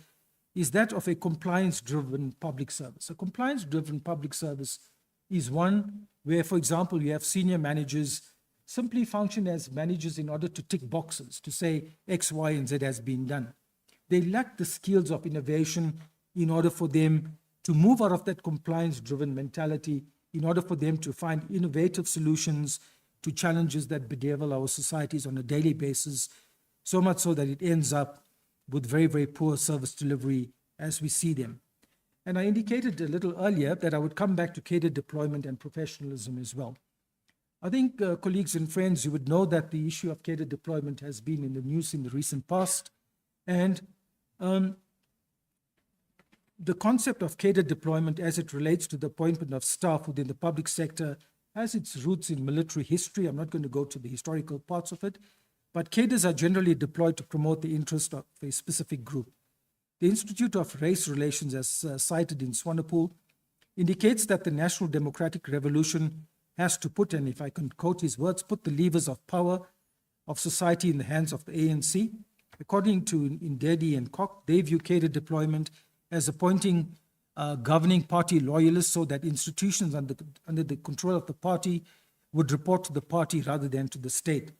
is that of a compliance-driven public service. A compliance-driven public service is one where, for example, you have senior managers simply function as managers in order to tick boxes, to say X, Y, and Z has been done. They lack the skills of innovation in order for them to move out of that compliance-driven mentality, in order for them to find innovative solutions to challenges that bedevil our societies on a daily basis, so much so that it ends up with very, very poor service delivery as we see them. And I indicated a little earlier that I would come back to cadre deployment and professionalism as well. I think, colleagues and friends, you would know that the issue of cadre deployment has been in the news in the recent past. And the concept of cadre deployment as it relates to the appointment of staff within the public sector has its roots in military history. I'm not going to go to the historical parts of it, but cadres are generally deployed to promote the interest of a specific group. The Institute of Race Relations, as cited in Swanepoel, indicates that the National Democratic Revolution has to put, and if I can quote his words, put the levers of power of society in the hands of the ANC. According to Ndedi and Koch, they view cadre deployment as appointing governing party loyalists so that institutions under the control of the party would report to the party rather than to the state.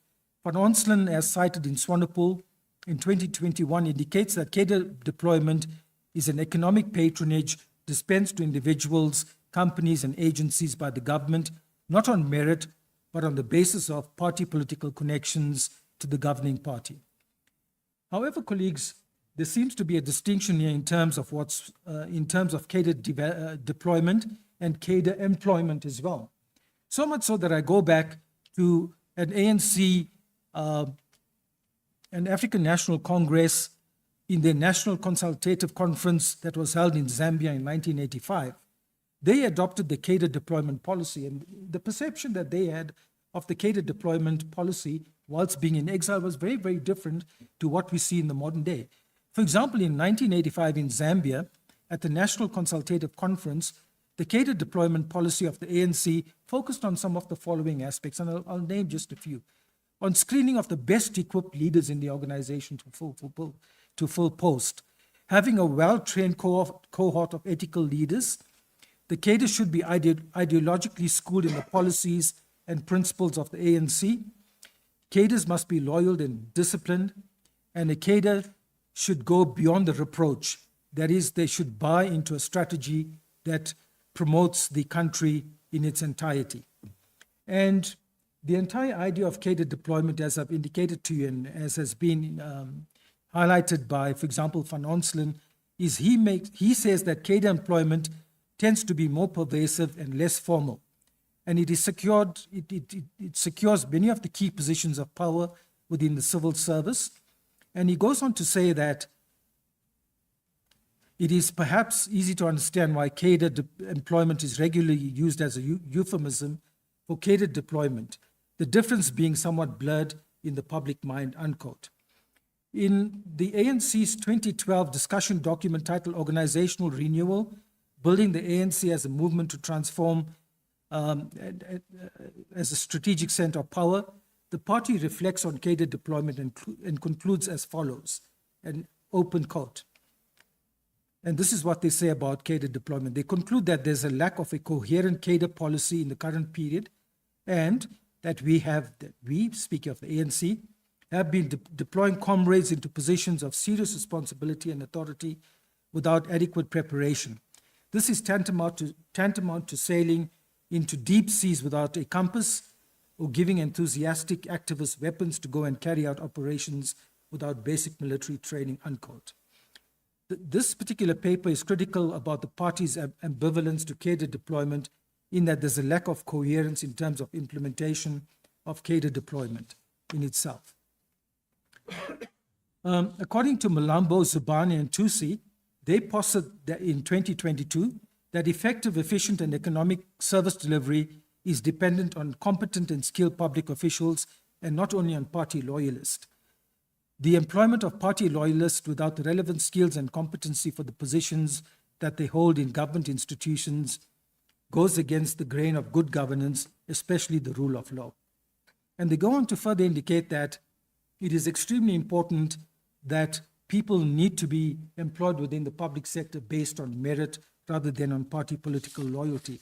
Van Onselen, as cited in Swanepoel in 2021, indicates that cadre deployment is an economic patronage dispensed to individuals, companies, and agencies by the government, not on merit, but on the basis of party political connections to the governing party. However, colleagues, there seems to be a distinction here in terms of cadre deployment and cadre employment as well. So much so that I go back to an ANC, an African National Congress in their National Consultative Conference that was held in Zambia in 1985. They adopted the cadre deployment policy, and the perception that they had of the cadre deployment policy whilst being in exile was very, very different to what we see in the modern day. For example, in 1985 in Zambia, at the National Consultative Conference, the cadre deployment policy of the ANC focused on some of the following aspects, and I'll name just a few. On screening of the best equipped leaders in the organization to full post, having a well-trained cohort of ethical leaders. The cadre should be ideologically schooled in the policies and principles of the ANC. Cadres must be loyal and disciplined, and a cadre should go beyond the reproach. That is, they should buy into a strategy that promotes the country in its entirety. And the entire idea of cadre deployment, as I've indicated to you and as has been highlighted by, for example, Van Onselen, is he says that cadre employment tends to be more pervasive and less formal. And it secures many of the key positions of power within the civil service. And he goes on to say that it is perhaps easy to understand why cadre employment is regularly used as a euphemism for cadre deployment, the difference being somewhat blurred in the public mind, unquote. In the ANC's 2012 discussion document titled Organizational Renewal, Building the ANC as a Movement to Transform as a Strategic Center of Power, the party reflects on cadre deployment and concludes as follows, an open quote. And this is what they say about cadre deployment. They conclude that there's a lack of a coherent cadre policy in the current period, and that we, speaking of the ANC, have been deploying comrades into positions of serious responsibility and authority without adequate preparation. This is tantamount to sailing into deep seas without a compass, or giving enthusiastic activists weapons to go and carry out operations without basic military training, unquote. This particular paper is critical about the party's ambivalence to cadre deployment, in that there's a lack of coherence in terms of implementation of cadre deployment in itself. According to Malambo, Zubani, and Tusi, they posit that in 2022 that effective, efficient, and economic service delivery is dependent on competent and skilled public officials and not only on party loyalists. The employment of party loyalists without the relevant skills and competency for the positions that they hold in government institutions goes against the grain of good governance, especially the rule of law. And they go on to further indicate that it is extremely important that people need to be employed within the public sector based on merit rather than on party political loyalty.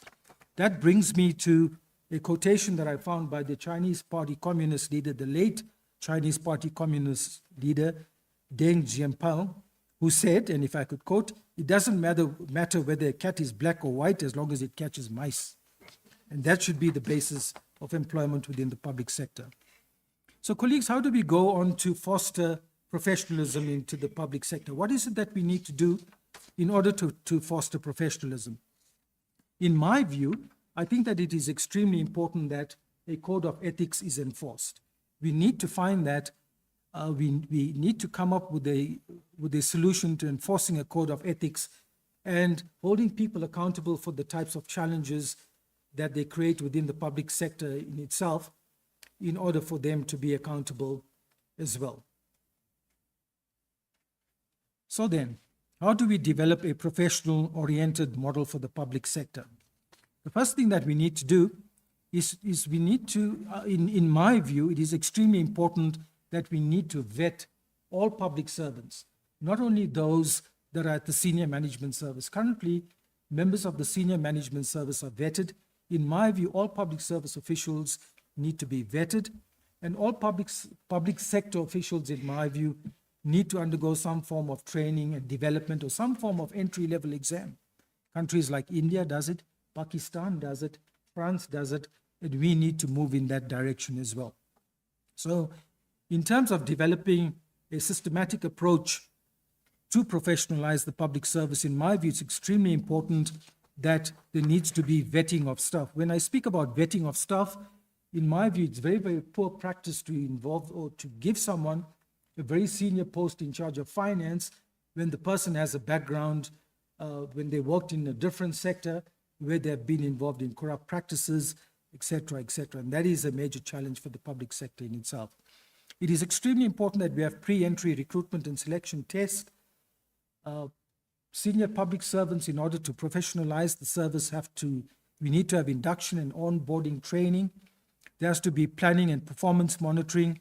That brings me to a quotation that I found by the Chinese Party Communist leader, the late Chinese Party Communist leader, Deng Xiaoping, who said, and if I could quote, "It doesn't matter whether a cat is black or white as long as it catches mice." And that should be the basis of employment within the public sector. So colleagues, how do we go on to foster professionalism into the public sector? What is it that we need to do in order to foster professionalism? In my view, I think that it is extremely important that a code of ethics is enforced. We need to find that we need to come up with a solution to enforcing a code of ethics and holding people accountable for the types of challenges that they create within the public sector in itself, in order for them to be accountable as well. So then, how do we develop a professional-oriented model for the public sector? The first thing that we need to do is we need to, in my view, it is extremely important that we need to vet all public servants, not only those that are at the senior management service. Currently, members of the senior management service are vetted. In my view, all public service officials need to be vetted, and all public sector officials, in my view, need to undergo some form of training and development or some form of entry-level exam. Countries like India does it, Pakistan does it, France does it, and we need to move in that direction as well. So in terms of developing a systematic approach to professionalize the public service, in my view, it's extremely important that there needs to be vetting of staff. When I speak about vetting of staff, in my view, it's very, very poor practice to involve or to give someone a very senior post in charge of finance when the person has a background, when they worked in a different sector, where they have been involved in corrupt practices, etc., etc. And that is a major challenge for the public sector in itself. It is extremely important that we have pre-entry recruitment and selection tests. Senior public servants, in order to professionalize the service, we need to have induction and onboarding training. There has to be planning and performance monitoring,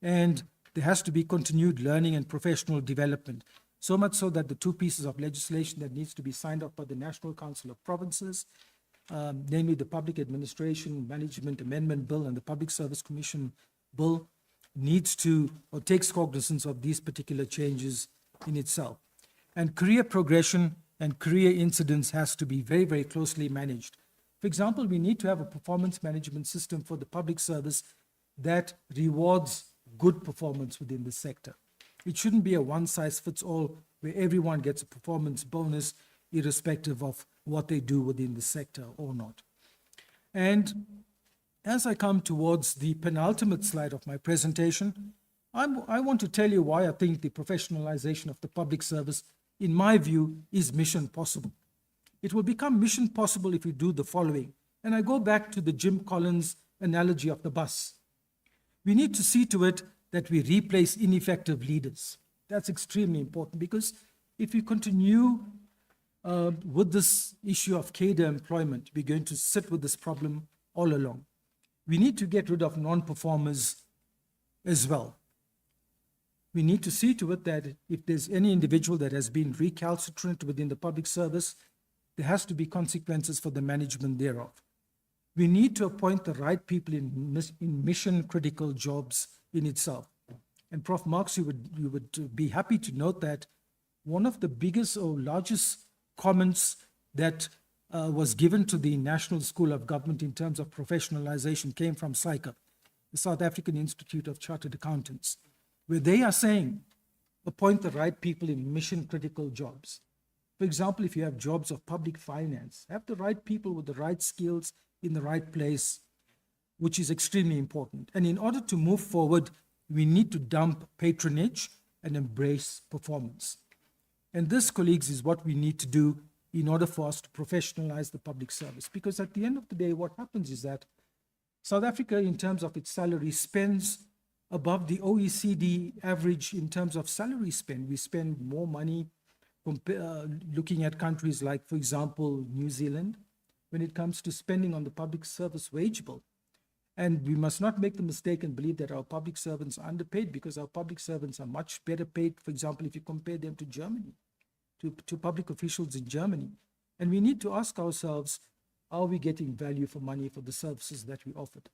and there has to be continued learning and professional development. So much so that the two pieces of legislation that needs to be signed off by the National Council of Provinces, namely the Public Administration Management Amendment Bill and the Public Service Commission Bill, needs to or takes cognizance of these particular changes in itself. And career progression and career incidence has to be very, very closely managed. For example, we need to have a performance management system for the public service that rewards good performance within the sector. It shouldn't be a one-size-fits-all where everyone gets a performance bonus irrespective of what they do within the sector or not. And as I come towards the penultimate slide of my presentation, I want to tell you why I think the professionalization of the public service, in my view, is mission possible. It will become mission possible if we do the following. And I go back to the Jim Collins analogy of the bus. We need to see to it that we replace ineffective leaders. That's extremely important, because if we continue with this issue of cadre employment, we're going to sit with this problem all along. We need to get rid of non-performers as well. We need to see to it that if there's any individual that has been recalcitrant within the public service, there has to be consequences for the management thereof. We need to appoint the right people in mission-critical jobs in itself. And Prof. Marx, you would be happy to note that one of the biggest or largest comments that was given to the National School of Government in terms of professionalization came from SAICA, the South African Institute of Chartered Accountants, where they are saying, appoint the right people in mission-critical jobs. For example, if you have jobs of public finance, have the right people with the right skills in the right place, which is extremely important. And in order to move forward, we need to dump patronage and embrace performance. And this, colleagues, is what we need to do in order for us to professionalize the public service. Because at the end of the day, what happens is that South Africa, in terms of its salary, spends above the OECD average in terms of salary spend. We spend more money looking at countries like, for example, New Zealand, when it comes to spending on the public service wage bill. And we must not make the mistake and believe that our public servants are underpaid, because our public servants are much better paid, for example, if you compare them to Germany, to public officials in Germany. And we need to ask ourselves, are we getting value for money for the services that we offered?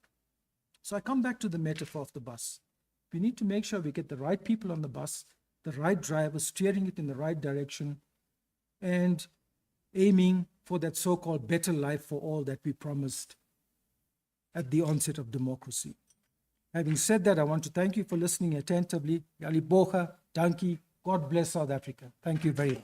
So I come back to the metaphor of the bus. We need to make sure we get the right people on the bus, the right driver, steering it in the right direction, and aiming for that so-called better life for all that we promised at the onset of democracy. Having said that, I want to thank you for listening attentively. Yalibocha, Danki, God bless South Africa. Thank you very much.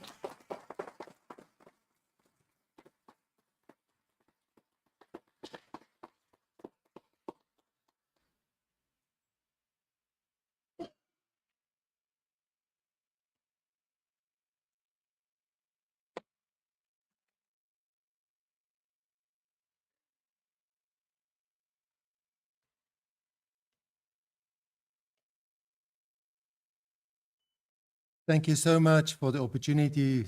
Thank you so much for the opportunity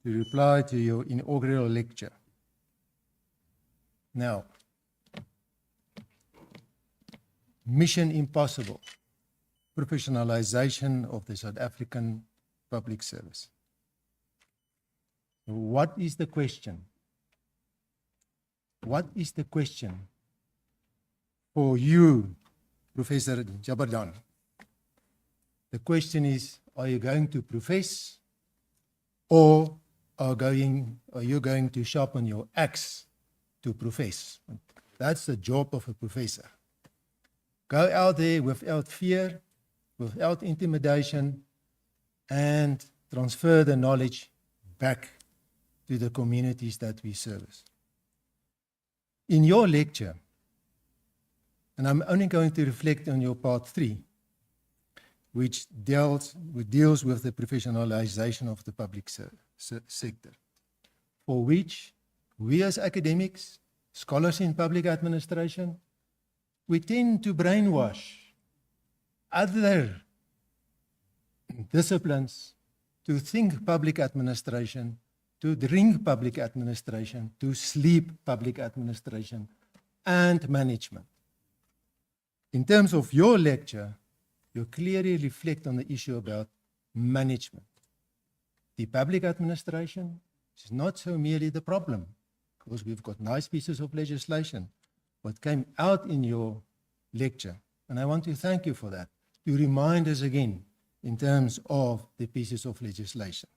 to reply to your inaugural lecture. Now, mission impossible. professionalisation of the South African public service. What is the question? What is the question for you, Professor Jarbandhan? The question is, are you going to profess, or are you going to sharpen your axe to profess? That's the job of a professor. Go out there without fear, without intimidation, and transfer the knowledge back to the communities that we service. In your lecture, and I'm only going to reflect on your part 3, which deals with the professionalization of the public sector, for which we as academics, scholars in public administration, we tend to brainwash other disciplines to think public administration, to drink public administration, to sleep public administration and management. In terms of your lecture, you clearly reflect on the issue about management. The public administration is not so merely the problem, because we've got nice pieces of legislation. What came out in your lecture, and I want to thank you for that, to remind us again in terms of the pieces of legislation.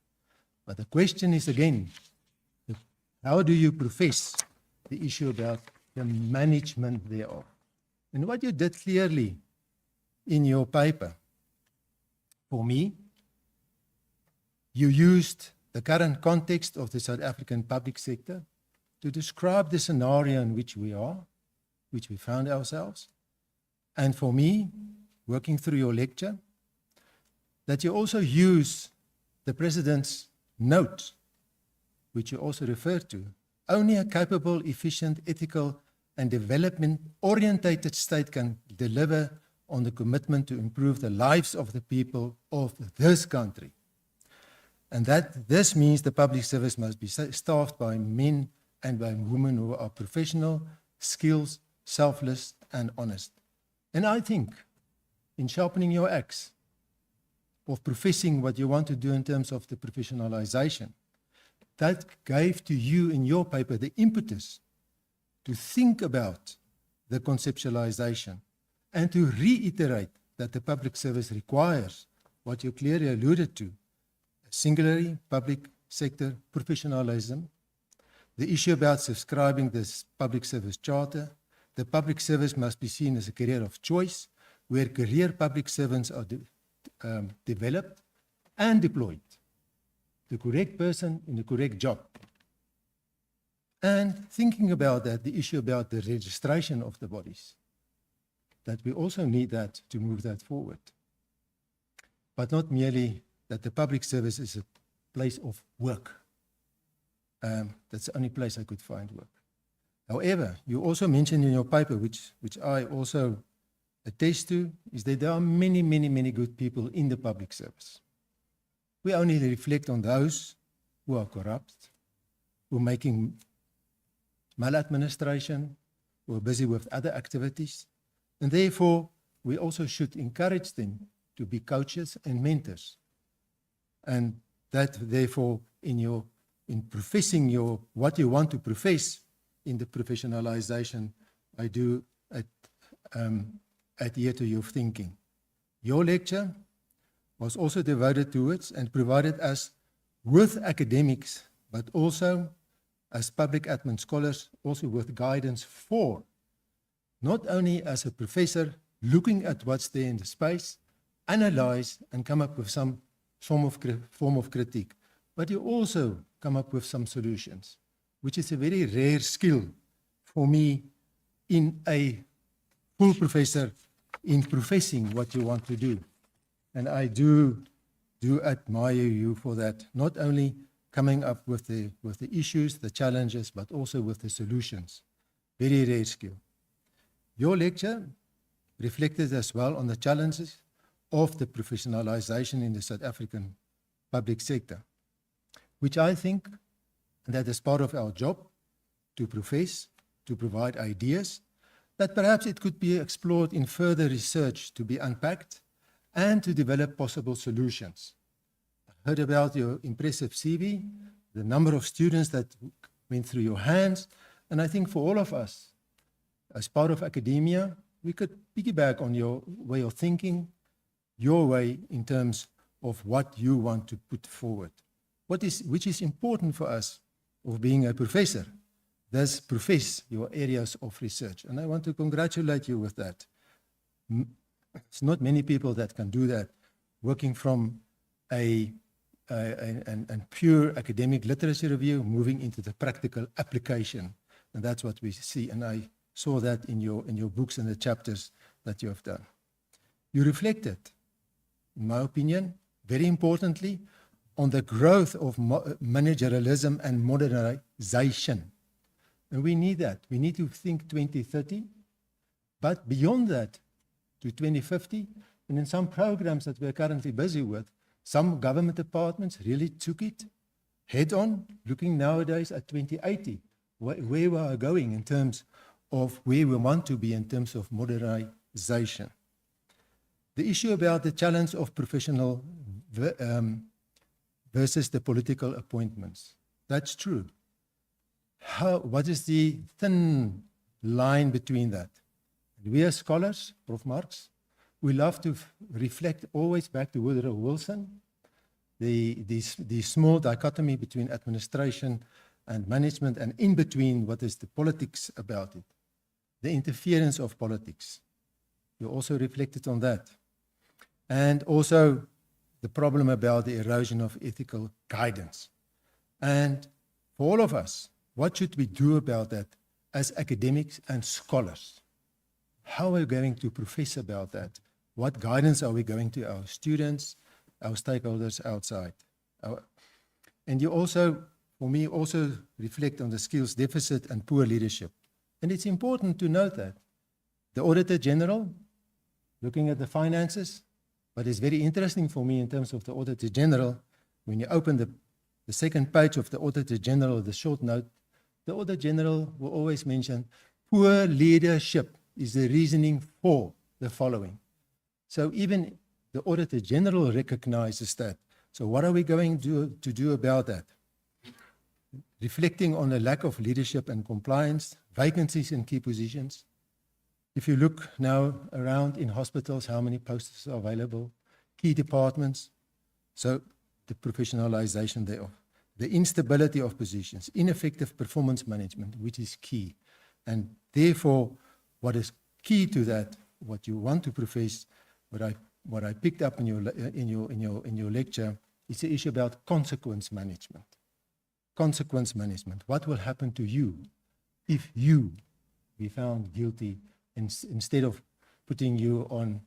But the question is again, how do you profess the issue about the management thereof? And what you did clearly in your paper, for me, you used the current context of the South African public sector to describe the scenario in which we found ourselves. And for me, working through your lecture, that you also use the President's note, which you also referred to. Only a capable, efficient, ethical, and development-orientated state can deliver on the commitment to improve the lives of the people of this country. And that this means the public service must be staffed by men and by women who are professional, skilled, selfless, and honest. And I think in sharpening your axe, of professing what you want to do in terms of the professionalization, that gave to you in your paper the impetus to think about the conceptualization and to reiterate that the public service requires what you clearly alluded to, singularly public sector professionalism, the issue about subscribing this public service charter. The public service must be seen as a career of choice, where career public servants are developed and deployed. The correct person in the correct job. And thinking about that, the issue about the registration of the bodies, that we also need that to move that forward. But not merely that the public service is a place of work. That's the only place I could find work. However, you also mentioned in your paper, which I also attest to, is that there are many, many, many good people in the public service. We only reflect on those who are corrupt, who are making maladministration, who are busy with other activities, and therefore we also should encourage them to be coaches and mentors. And that therefore in professing what you want to profess in the professionalization, I do adhere to your thinking. Your lecture was also devoted towards and provided us with academics, but also as public admin scholars, also with guidance for, not only as a professor looking at what's there in the space, analyze and come up with some form of critique, but you also come up with some solutions, which is a very rare skill for me in a full professor in professing what you want to do. And I do admire you for that, not only coming up with the issues, the challenges, but also with the solutions. Very rare skill. Your lecture reflected as well on the challenges of the professionalization in the South African public sector, which I think that is part of our job to profess, to provide ideas, that perhaps it could be explored in further research to be unpacked and to develop possible solutions. I heard about your impressive CV, the number of students that went through your hands, and I think for all of us, as part of academia, we could piggyback on your way of thinking, your way in terms of what you want to put forward. Which is important for us of being a professor. Thus, profess your areas of research. And I want to congratulate you with that. It's not many people that can do that, working from a pure academic literature review, moving into the practical application. And that's what we see. And I saw that in your books and the chapters that you have done. You reflected, in my opinion, very importantly, on the growth of managerialism and modernization. And we need that. We need to think 2030, but beyond that, to 2050, and in some programs that we're currently busy with, some government departments really took it head on, looking nowadays at 2080, where we are going in terms of where we want to be in terms of modernization. The issue about the challenge of professional versus the political appointments. That's true. What is the thin line between that? We as scholars, Prof. Marx, we love to reflect always back to Woodrow Wilson, the small dichotomy between administration and management, and in between what is the politics about it, the interference of politics. You also reflected on that. And also the problem about the erosion of ethical guidance. And for all of us, what should we do about that as academics and scholars? How are we going to profess about that? What guidance are we going to our students, our stakeholders outside? And you also, for me, also reflect on the skills deficit and poor leadership. And it's important to note that the Auditor General, looking at the finances, but it's very interesting for me in terms of the Auditor General, when you open the second page of the Auditor General, the short note, the Auditor General will always mention poor leadership is the reasoning for the following. So even the Auditor General recognizes that. So what are we going to do about that? Reflecting on the lack of leadership and compliance, vacancies in key positions. If you look now around in hospitals, how many posts are available, key departments, so the professionalization thereof, the instability of positions, ineffective performance management, which is key. And therefore, what is key to that, what you want to profess, what I picked up in your lecture, is the issue about consequence management. Consequence management. What will happen to you if you be found guilty instead of putting you on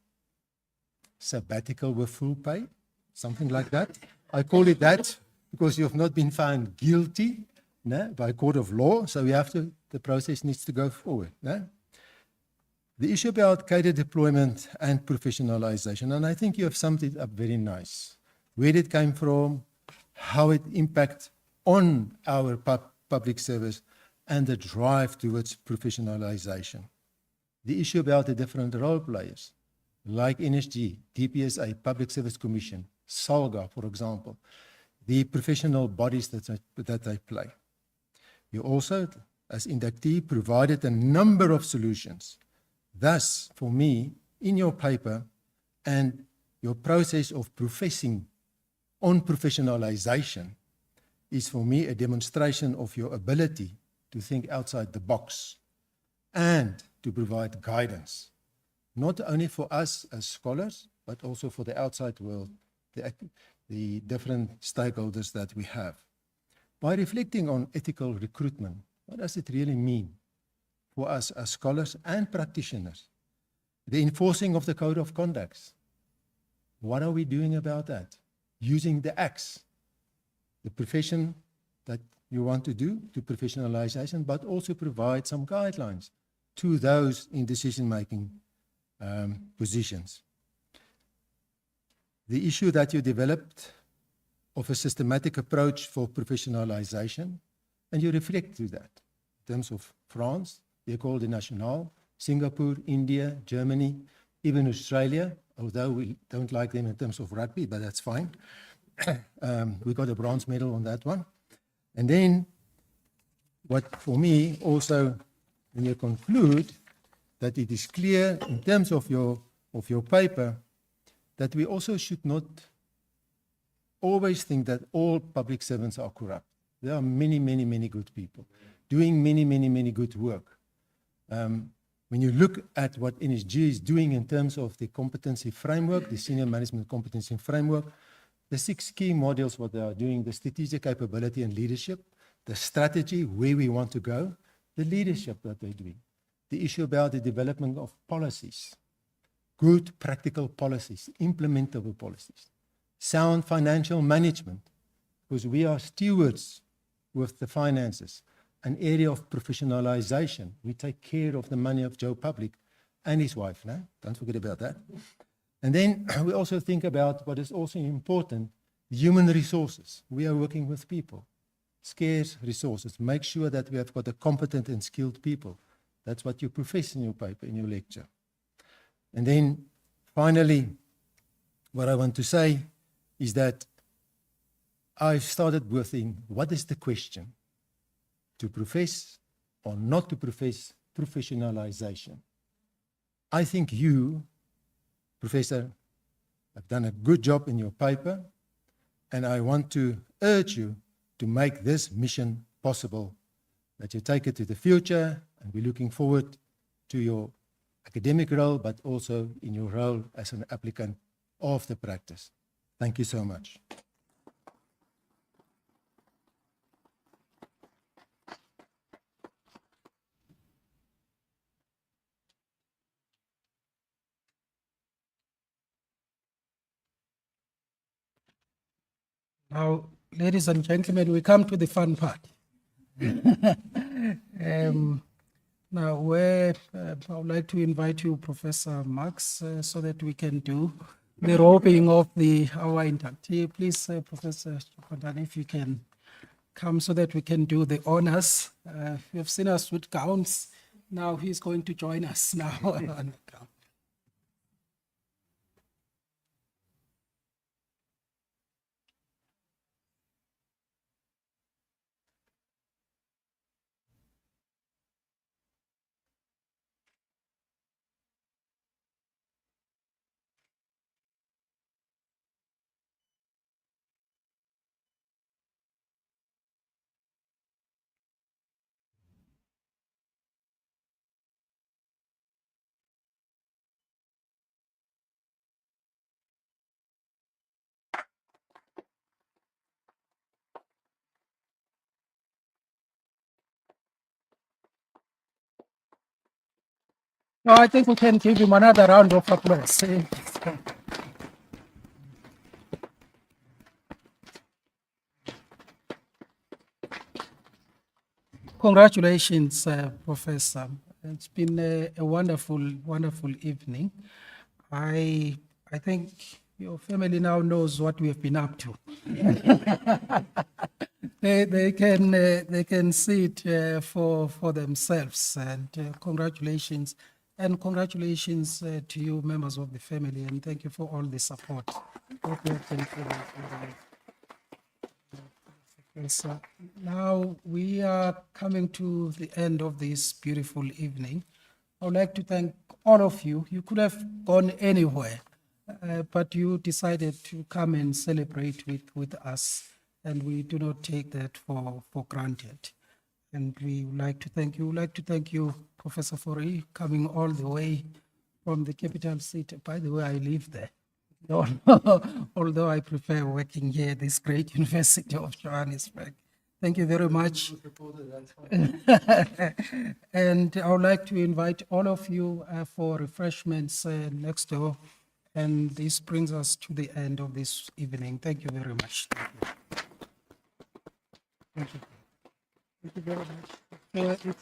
sabbatical with full pay, something like that? I call it that because you have not been found guilty by a court of law, so the process needs to go forward. The issue about cadre deployment and professionalization, and I think you have summed it up very nice. Where it came from, how it impacts on our public service, and the drive towards professionalization. The issue about the different role players, like NSG, DPSA, Public Service Commission, SALGA, for example, the professional bodies that they play. You also, as inductee, provided a number of solutions. Thus, for me, in your paper and your process of professing on professionalization is for me a demonstration of your ability to think outside the box and to provide guidance, not only for us as scholars, but also for the outside world, the different stakeholders that we have. By reflecting on ethical recruitment, what does it really mean for us as scholars and practitioners? The enforcing of the code of conduct. What are we doing about that? Using the acts, the profession that you want to do to professionalization, but also provide some guidelines to those in decision-making positions. The issue that you developed of a systematic approach for professionalization, and you reflect to that in terms of France, the École des Nationales, Singapore, India, Germany, even Australia. although we don't like them in terms of rugby, but that's fine. We got a bronze medal on that one. And then what for me also, when you conclude that it is clear in terms of your paper that we also should not always think that all public servants are corrupt. There are many, many, many good people doing many, many, many good work. When you look at what NSG is doing in terms of the competency framework, the senior management competency framework, the 6 key modules, what they are doing, the strategic capability and leadership, the strategy, where we want to go, the leadership that they're doing, the issue about the development of policies, good practical policies, implementable policies, sound financial management, because we are stewards with the finances, an area of professionalisation. We take care of the money of Joe Public and his wife, no? Don't forget about that. And then we also think about what is also important, human resources. We are working with people, scarce resources. Make sure that we have got a competent and skilled people. That's what you profess in your paper, in your lecture. And then finally, what I want to say is that I started with what is the question? To profess or not to profess professionalisation. I think you, Professor, have done a good job in your paper, and I want to urge you to make this mission possible, that you take it to the future, and we're looking forward to your academic role, but also in your role as an applicant of the practice. Thank you so much.
Now, ladies and gentlemen, we come to the fun part. Now, where I would like to invite you, Professor Marx, so that we can do the roping of our inductee. Please, Professor Jarbandhan, if you can come so that we can do the honors. You have seen us with gowns. Now he's going to join us now on the gown. No, I think we can give him another round of applause. Congratulations, Professor. It's been a wonderful, wonderful evening. I think your family now knows what we have been up to. they can see it for themselves. And congratulations. And congratulations to you, members of the family, and thank you for all the support. So now we are coming to the end of this beautiful evening. I would like to thank all of you. You could have gone anywhere, but you decided to come and celebrate with us, and we do not take that for granted. And we would like to thank you. We would like to thank you, Professor Fori, coming all the way from the capital city. By the way, I live there. Although I prefer working here at this great University of Johannesburg. Thank you very much. And I would like to invite all of you for refreshments next door. And this brings us to the end of this evening. Thank you very much. Thank you. Thank you. Thank you very much.